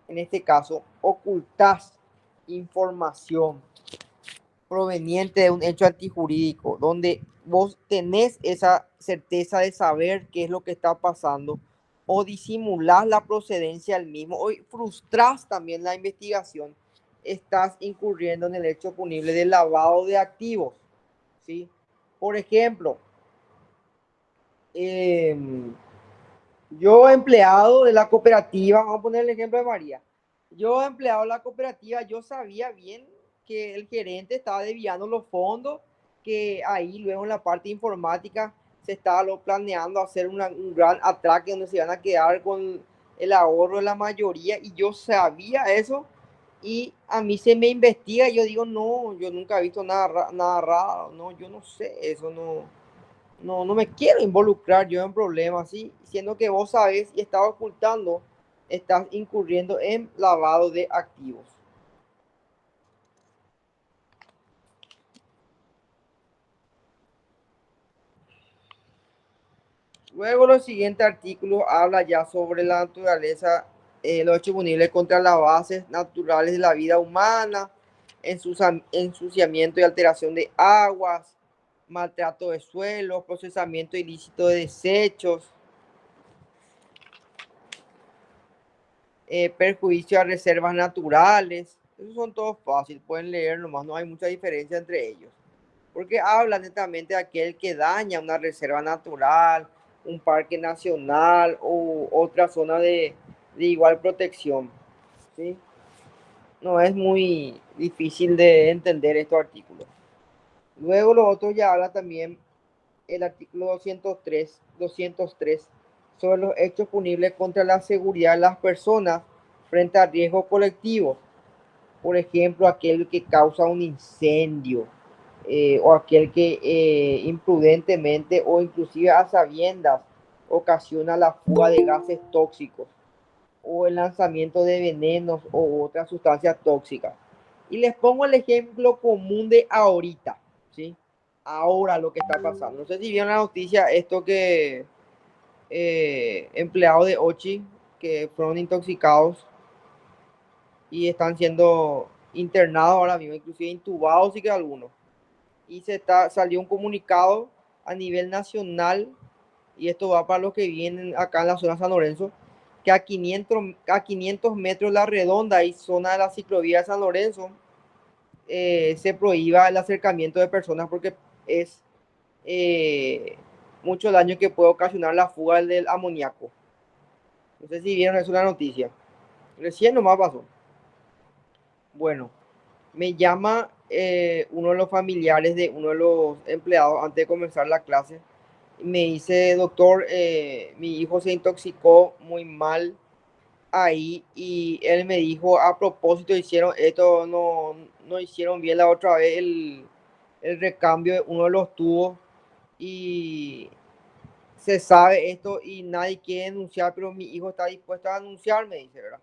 [SPEAKER 1] en este caso, ocultás información proveniente de un hecho antijurídico, donde vos tenés esa certeza de saber qué es lo que está pasando, o disimulás la procedencia del mismo, o frustrás también la investigación, estás incurriendo en el hecho punible de lavado de activos, ¿sí? Por ejemplo, yo empleado de la cooperativa, vamos a poner el ejemplo de María, yo empleado de la cooperativa, yo sabía bien que el gerente estaba desviando los fondos, que ahí luego en la parte informática se estaba planeando hacer un gran atraque donde se iban a quedar con el ahorro de la mayoría, y yo sabía eso, y a mí se me investiga y yo digo, no, yo nunca he visto nada raro, no, yo no sé, eso no me quiero involucrar yo en problemas, ¿sí? Siendo que vos sabés y estás ocultando, estás incurriendo en lavado de activos. Luego los siguientes artículos habla ya sobre la naturaleza, los hechos punibles contra las bases naturales de la vida humana, ensuciamiento y alteración de aguas, maltrato de suelos, procesamiento ilícito de desechos, perjuicio a reservas naturales. Esos son todos fáciles, pueden leer nomás, no hay mucha diferencia entre ellos. Porque habla netamente de aquel que daña una reserva natural, un parque nacional o otra zona de igual protección, ¿sí? No es muy difícil de entender estos artículos. Luego los otros ya habla también el artículo 203 sobre los hechos punibles contra la seguridad de las personas frente a riesgos colectivos. Por ejemplo, aquel que causa un incendio, o aquel que imprudentemente o inclusive a sabiendas ocasiona la fuga de gases tóxicos o el lanzamiento de venenos o otras sustancias tóxicas. Y les pongo el ejemplo común de ahorita, ¿sí? Ahora lo que está pasando. No sé si vieron la noticia, esto que empleados de Ochi que fueron intoxicados y están siendo internados ahora mismo, inclusive intubados y que algunos. Y salió un comunicado a nivel nacional, y esto va para los que vienen acá en la zona de San Lorenzo, que a 500 metros la redonda y zona de la ciclovía de San Lorenzo se prohíba el acercamiento de personas porque es mucho daño que puede ocasionar la fuga del amoníaco. No sé si vieron eso en la noticia. Recién nomás pasó. Bueno, me llama uno de los familiares de uno de los empleados antes de comenzar la clase. Me dice, doctor, mi hijo se intoxicó muy mal ahí y él me dijo, a propósito, hicieron esto, no hicieron bien la otra vez el recambio de uno de los tubos y se sabe esto y nadie quiere denunciar, pero mi hijo está dispuesto a denunciar, me dice, ¿verdad?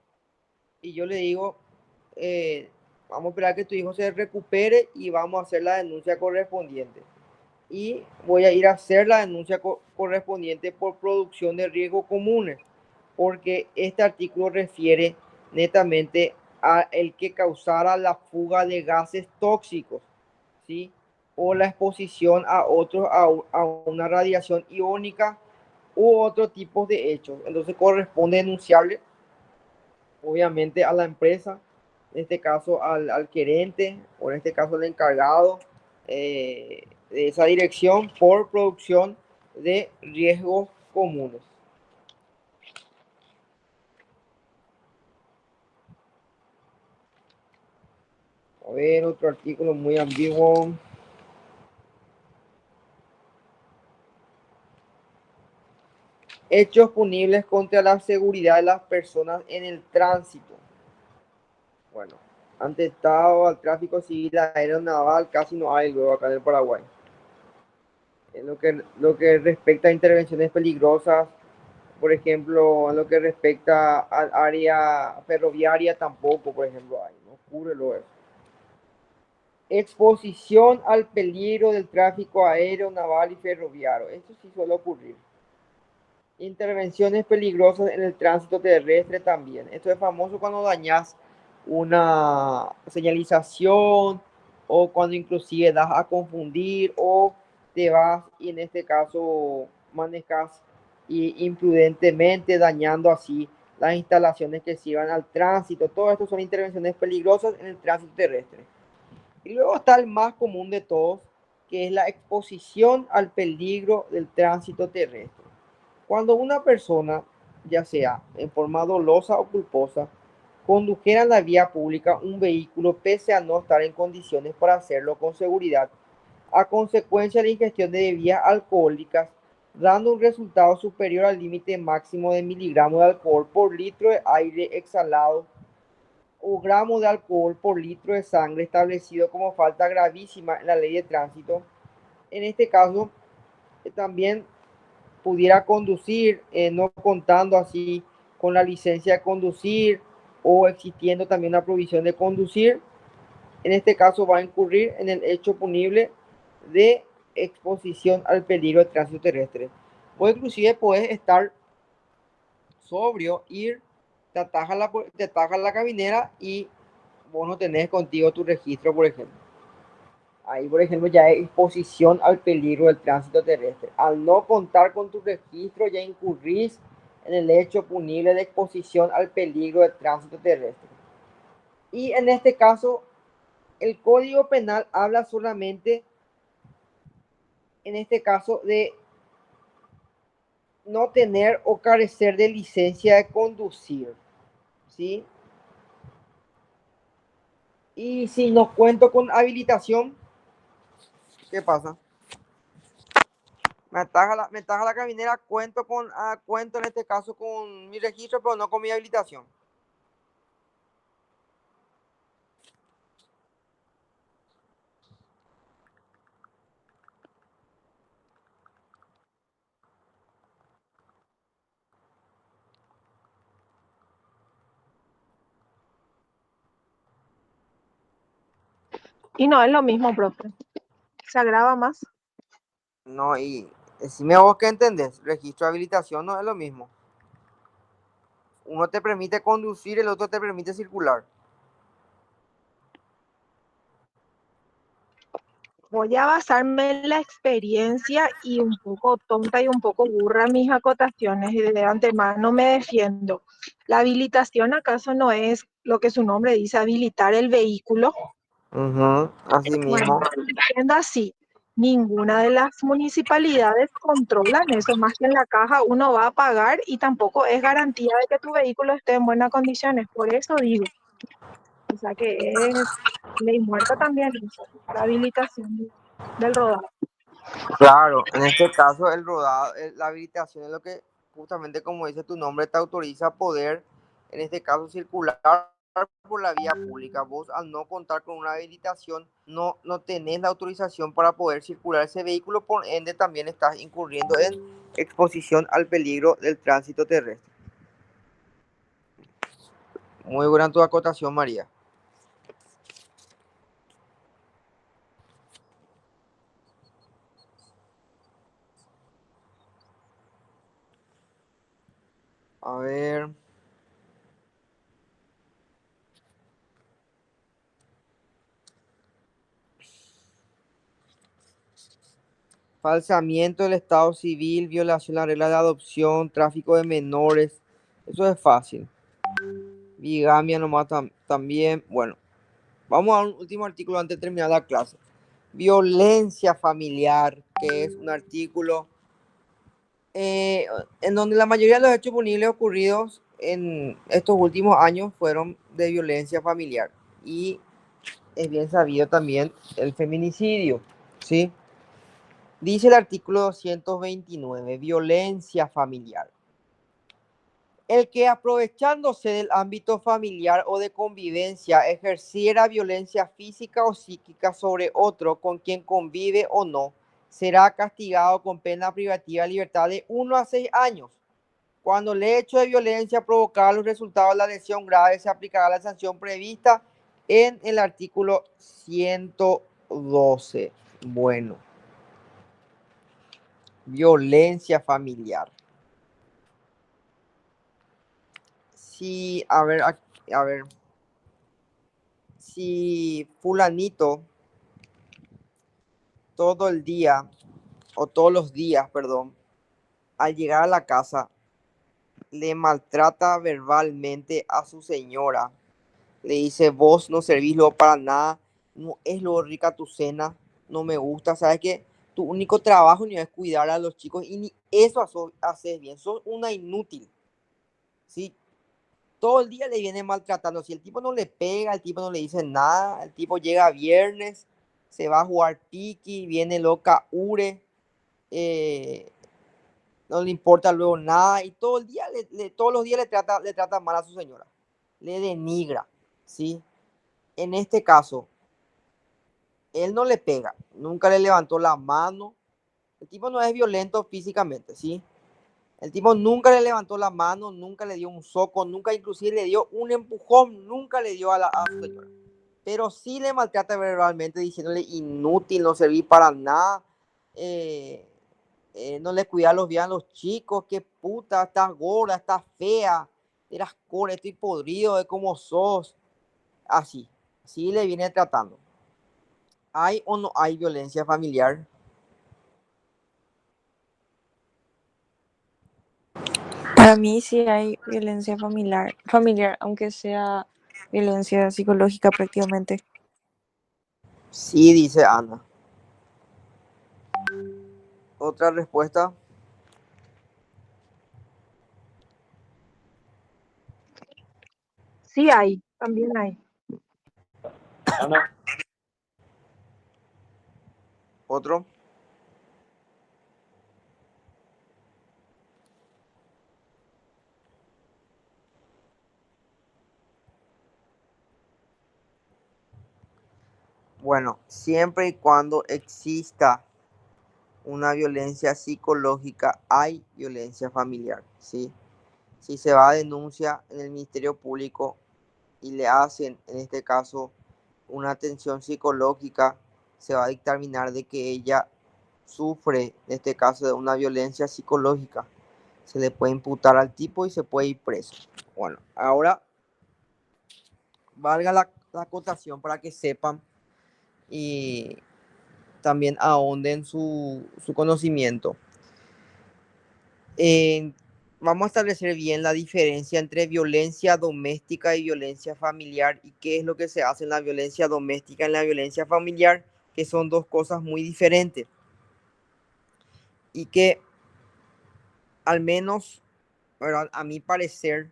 [SPEAKER 1] Y yo le digo, vamos a esperar que tu hijo se recupere y vamos a hacer la denuncia correspondiente. Y voy a ir a hacer la denuncia correspondiente por producción de riesgos comunes, porque este artículo refiere netamente a el que causara la fuga de gases tóxicos, ¿sí? O la exposición a otros, a una radiación iónica u otro tipo de hechos. Entonces corresponde denunciarle, obviamente, a la empresa, en este caso al gerente, o en este caso al encargado de esa dirección por producción de riesgos comunes. A ver, otro artículo muy ambiguo. Hechos punibles contra la seguridad de las personas en el tránsito. Bueno, atentado al tráfico civil aeronaval casi no hay luego acá en el Paraguay. En lo que respecta a intervenciones peligrosas, por ejemplo, en lo que respecta al área ferroviaria tampoco, por ejemplo, hay, no ocurre lo eso. Exposición al peligro del tráfico aéreo, naval y ferroviario. Esto sí suele ocurrir. Intervenciones peligrosas en el tránsito terrestre también. Esto es famoso cuando dañas una señalización o cuando inclusive das a confundir o te vas y en este caso manejas imprudentemente dañando así las instalaciones que sirvan al tránsito. Todo esto son intervenciones peligrosas en el tránsito terrestre. Y luego está el más común de todos, que es la exposición al peligro del tránsito terrestre. Cuando una persona, ya sea en forma dolosa o culposa, condujera en la vía pública un vehículo pese a no estar en condiciones para hacerlo con seguridad, a consecuencia de la ingestión de bebidas alcohólicas, dando un resultado superior al límite máximo de miligramos de alcohol por litro de aire exhalado o gramos de alcohol por litro de sangre establecido como falta gravísima en la ley de tránsito. En este caso, también pudiera conducir, no contando así con la licencia de conducir o existiendo también una provisión de conducir. En este caso va a incurrir en el hecho punible de exposición al peligro de tránsito terrestre. O inclusive puedes estar sobrio, ir, te ataja la caminera y vos no tenés contigo tu registro, por ejemplo. Ahí, por ejemplo, ya es exposición al peligro del tránsito terrestre. Al no contar con tu registro, ya incurrís en el hecho punible de exposición al peligro del tránsito terrestre. Y en este caso, el Código Penal habla solamente, en este caso, de no tener o carecer de licencia de conducir, ¿sí? Y si no cuento con habilitación, ¿qué pasa? Me ataja la caminera, cuento en este caso con mi registro, pero no con mi habilitación.
[SPEAKER 4] Y no es lo mismo, profe. Se agrava más.
[SPEAKER 1] No, y decime vos qué entendés. Registro de habilitación no es lo mismo. Uno te permite conducir, el otro te permite circular.
[SPEAKER 4] Voy a basarme en la experiencia y un poco tonta y un poco burra mis acotaciones y de antemano me defiendo. ¿La habilitación acaso no es lo que su nombre dice, habilitar el vehículo?
[SPEAKER 1] Así
[SPEAKER 4] Bueno,
[SPEAKER 1] mismo.
[SPEAKER 4] siendo así, ninguna de las municipalidades controlan eso, más que en la caja uno va a pagar y tampoco es garantía de que tu vehículo esté en buenas condiciones. Por eso digo, o sea que es ley muerta también eso, la habilitación del rodado.
[SPEAKER 1] Claro, en este caso el rodado, la habilitación es lo que justamente como dice tu nombre te autoriza a poder, en este caso, circular por la vía pública. Vos al no contar con una habilitación no tenés la autorización para poder circular ese vehículo, por ende también estás incurriendo en exposición al peligro del tránsito terrestre. Muy buena tu acotación, María. A ver. Falseamiento del estado civil, violación de la regla de adopción, tráfico de menores. Eso es fácil. Bigamia nomás también. Bueno, vamos a un último artículo antes de terminar la clase. Violencia familiar, que es un artículo en donde la mayoría de los hechos punibles ocurridos en estos últimos años fueron de violencia familiar. Y es bien sabido también el feminicidio, ¿sí? Dice el artículo 229, violencia familiar. El que aprovechándose del ámbito familiar o de convivencia ejerciera violencia física o psíquica sobre otro con quien convive o no, será castigado con pena privativa de libertad de 1 a 6 años. Cuando el hecho de violencia provocara los resultados de la lesión grave, se aplicará la sanción prevista en el artículo 112. Bueno, violencia familiar. Si, a ver, si fulanito todo el día, o todos los días, perdón, al llegar a la casa, le maltrata verbalmente a su señora, le dice, vos no servís luego para nada, no es lo rica tu cena, no me gusta, sabes que tu único trabajo ni es cuidar a los chicos y ni eso haces bien, sos una inútil, ¿sí? Todo el día le viene maltratando. Si el tipo no le pega, el tipo no le dice nada, el tipo llega viernes, se va a jugar piqui, viene loca Ure, eh, no le importa luego nada y todo el día, todos los días le trata mal a su señora, le denigra, ¿sí? En este caso, él no le pega, nunca le levantó la mano, el tipo no es violento físicamente, ¿sí? El tipo nunca le levantó la mano, nunca le dio un soco, nunca inclusive le dio un empujón, nunca le dio a su señora. Pero sí le maltrata verbalmente diciéndole inútil, no serví para nada, no le cuidas bien a los chicos, qué puta, estás gorda, estás fea, eras core, estoy podrido de cómo sos. Así, así le viene tratando. ¿Hay o no hay violencia familiar?
[SPEAKER 3] Para mí sí hay violencia familiar, aunque sea violencia psicológica prácticamente.
[SPEAKER 1] Sí, dice Ana. Otra respuesta.
[SPEAKER 4] Sí hay, también hay.
[SPEAKER 2] Ana,
[SPEAKER 1] Otro. Bueno, siempre y cuando exista una violencia psicológica, hay violencia familiar, ¿sí? Si se va a denuncia en el Ministerio Público y le hacen, en este caso, una atención psicológica, se va a dictaminar de que ella sufre, en este caso, de una violencia psicológica. Se le puede imputar al tipo y se puede ir preso. Bueno, ahora valga la acotación para que sepan y también ahonden su conocimiento. Vamos a establecer bien la diferencia entre violencia doméstica y violencia familiar y qué es lo que se hace en la violencia doméstica y en la violencia familiar, que son dos cosas muy diferentes y que al menos, ¿verdad? A mi parecer,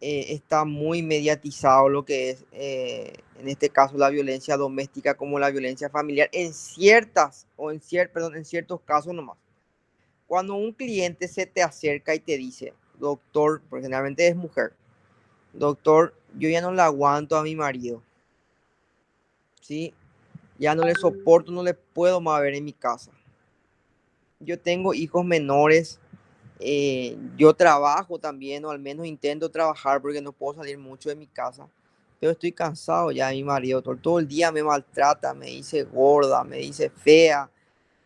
[SPEAKER 1] está muy mediatizado lo que es, en este caso, la violencia doméstica como la violencia familiar en en ciertos casos nomás. Cuando un cliente se te acerca y te dice, doctor, porque generalmente es mujer, doctor, yo ya no le aguanto a mi marido, ¿sí? Ya no le soporto, no le puedo más ver en mi casa. Yo tengo hijos menores, yo trabajo también, o al menos intento trabajar porque no puedo salir mucho de mi casa, pero estoy cansado ya de mi marido, doctor. Todo el día me maltrata, me dice gorda, me dice fea,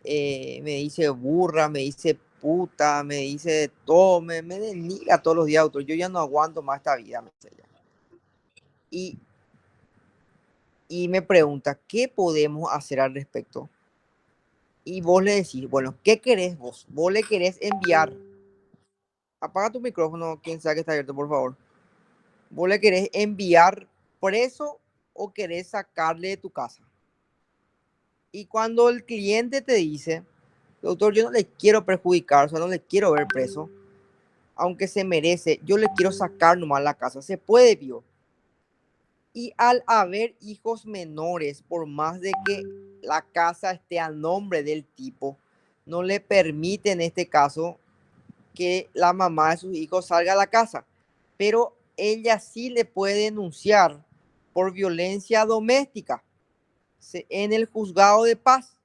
[SPEAKER 1] me dice burra, me dice puta, me dice todo, me denigra todos los días, doctor. Yo ya no aguanto más esta vida, me dice ella. Y me pregunta, ¿qué podemos hacer al respecto? Y vos le decís, bueno, ¿qué querés vos? Vos le querés enviar. Apaga tu micrófono, quien sea que está abierto, por favor. ¿Vos le querés enviar preso o querés sacarle de tu casa? Y cuando el cliente te dice, doctor, yo no le quiero perjudicar, o sea, no le quiero ver preso, aunque se merece, yo le quiero sacar nomás la casa, se puede, vio. Y al haber hijos menores, por más de que la casa esté a nombre del tipo, no le permite en este caso que la mamá de sus hijos salga a la casa. Pero ella sí le puede denunciar por violencia doméstica en el juzgado de paz.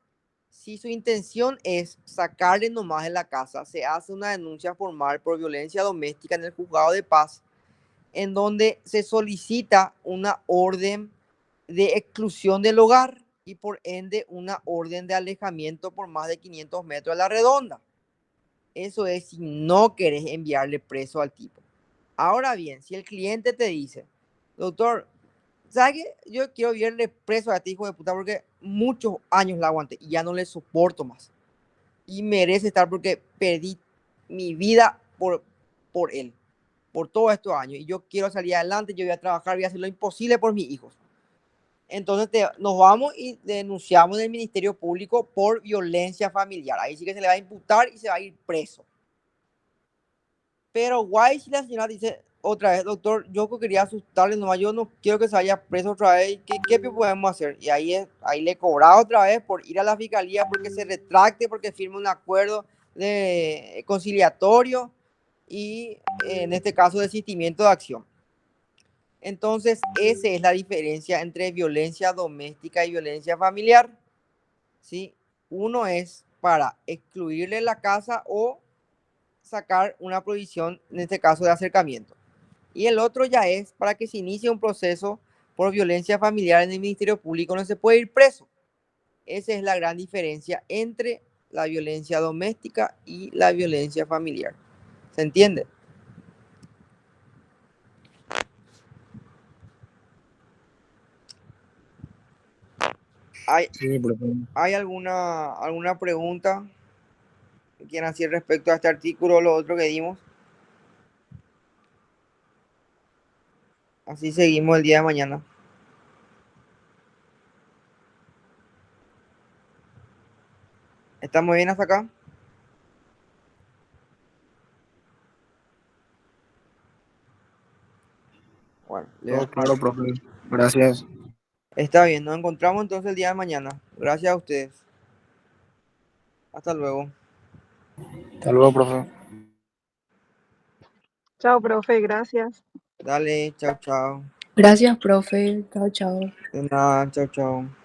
[SPEAKER 1] Si su intención es sacarle nomás de la casa, se hace una denuncia formal por violencia doméstica en el juzgado de paz, en donde se solicita una orden de exclusión del hogar y por ende una orden de alejamiento por más de 500 metros a la redonda. Eso es si no querés enviarle preso al tipo. Ahora bien, si el cliente te dice, doctor, ¿sabes qué? Yo quiero enviarle preso a este hijo de puta porque muchos años la aguanté y ya no le soporto más. Y merece estar porque perdí mi vida por él, por todos estos años. Y yo quiero salir adelante, yo voy a trabajar, voy a hacer lo imposible por mis hijos. Entonces nos vamos y denunciamos en el Ministerio Público por violencia familiar. Ahí sí que se le va a imputar y se va a ir preso. Pero guay si la señora dice otra vez, doctor, yo quería asustarle nomás, yo no quiero que se vaya preso otra vez, ¿qué podemos hacer? Y ahí le cobraba otra vez por ir a la fiscalía, porque se retracte, porque firme un acuerdo de conciliatorio y en este caso desistimiento de acción. Entonces, esa es la diferencia entre violencia doméstica y violencia familiar, ¿sí? Uno es para excluirle la casa o sacar una prohibición, en este caso de acercamiento. Y el otro ya es para que se inicie un proceso por violencia familiar en el Ministerio Público, no se puede ir preso. Esa es la gran diferencia entre la violencia doméstica y la violencia familiar. ¿Se entiende? ¿Hay,
[SPEAKER 2] Sí, profe.
[SPEAKER 1] hay alguna pregunta que quieran hacer respecto a este artículo o lo otro que dimos? Así seguimos el día de mañana. ¿Estamos bien hasta acá? Bueno,
[SPEAKER 2] Todo claro, profe. Gracias.
[SPEAKER 1] está bien, nos encontramos entonces el día de mañana. Gracias a ustedes. Hasta luego.
[SPEAKER 2] Hasta luego, profe.
[SPEAKER 4] Chao, profe, gracias.
[SPEAKER 1] Dale, chao, chao.
[SPEAKER 6] Gracias, profe. Chao, chao.
[SPEAKER 1] De nada, chao, chao.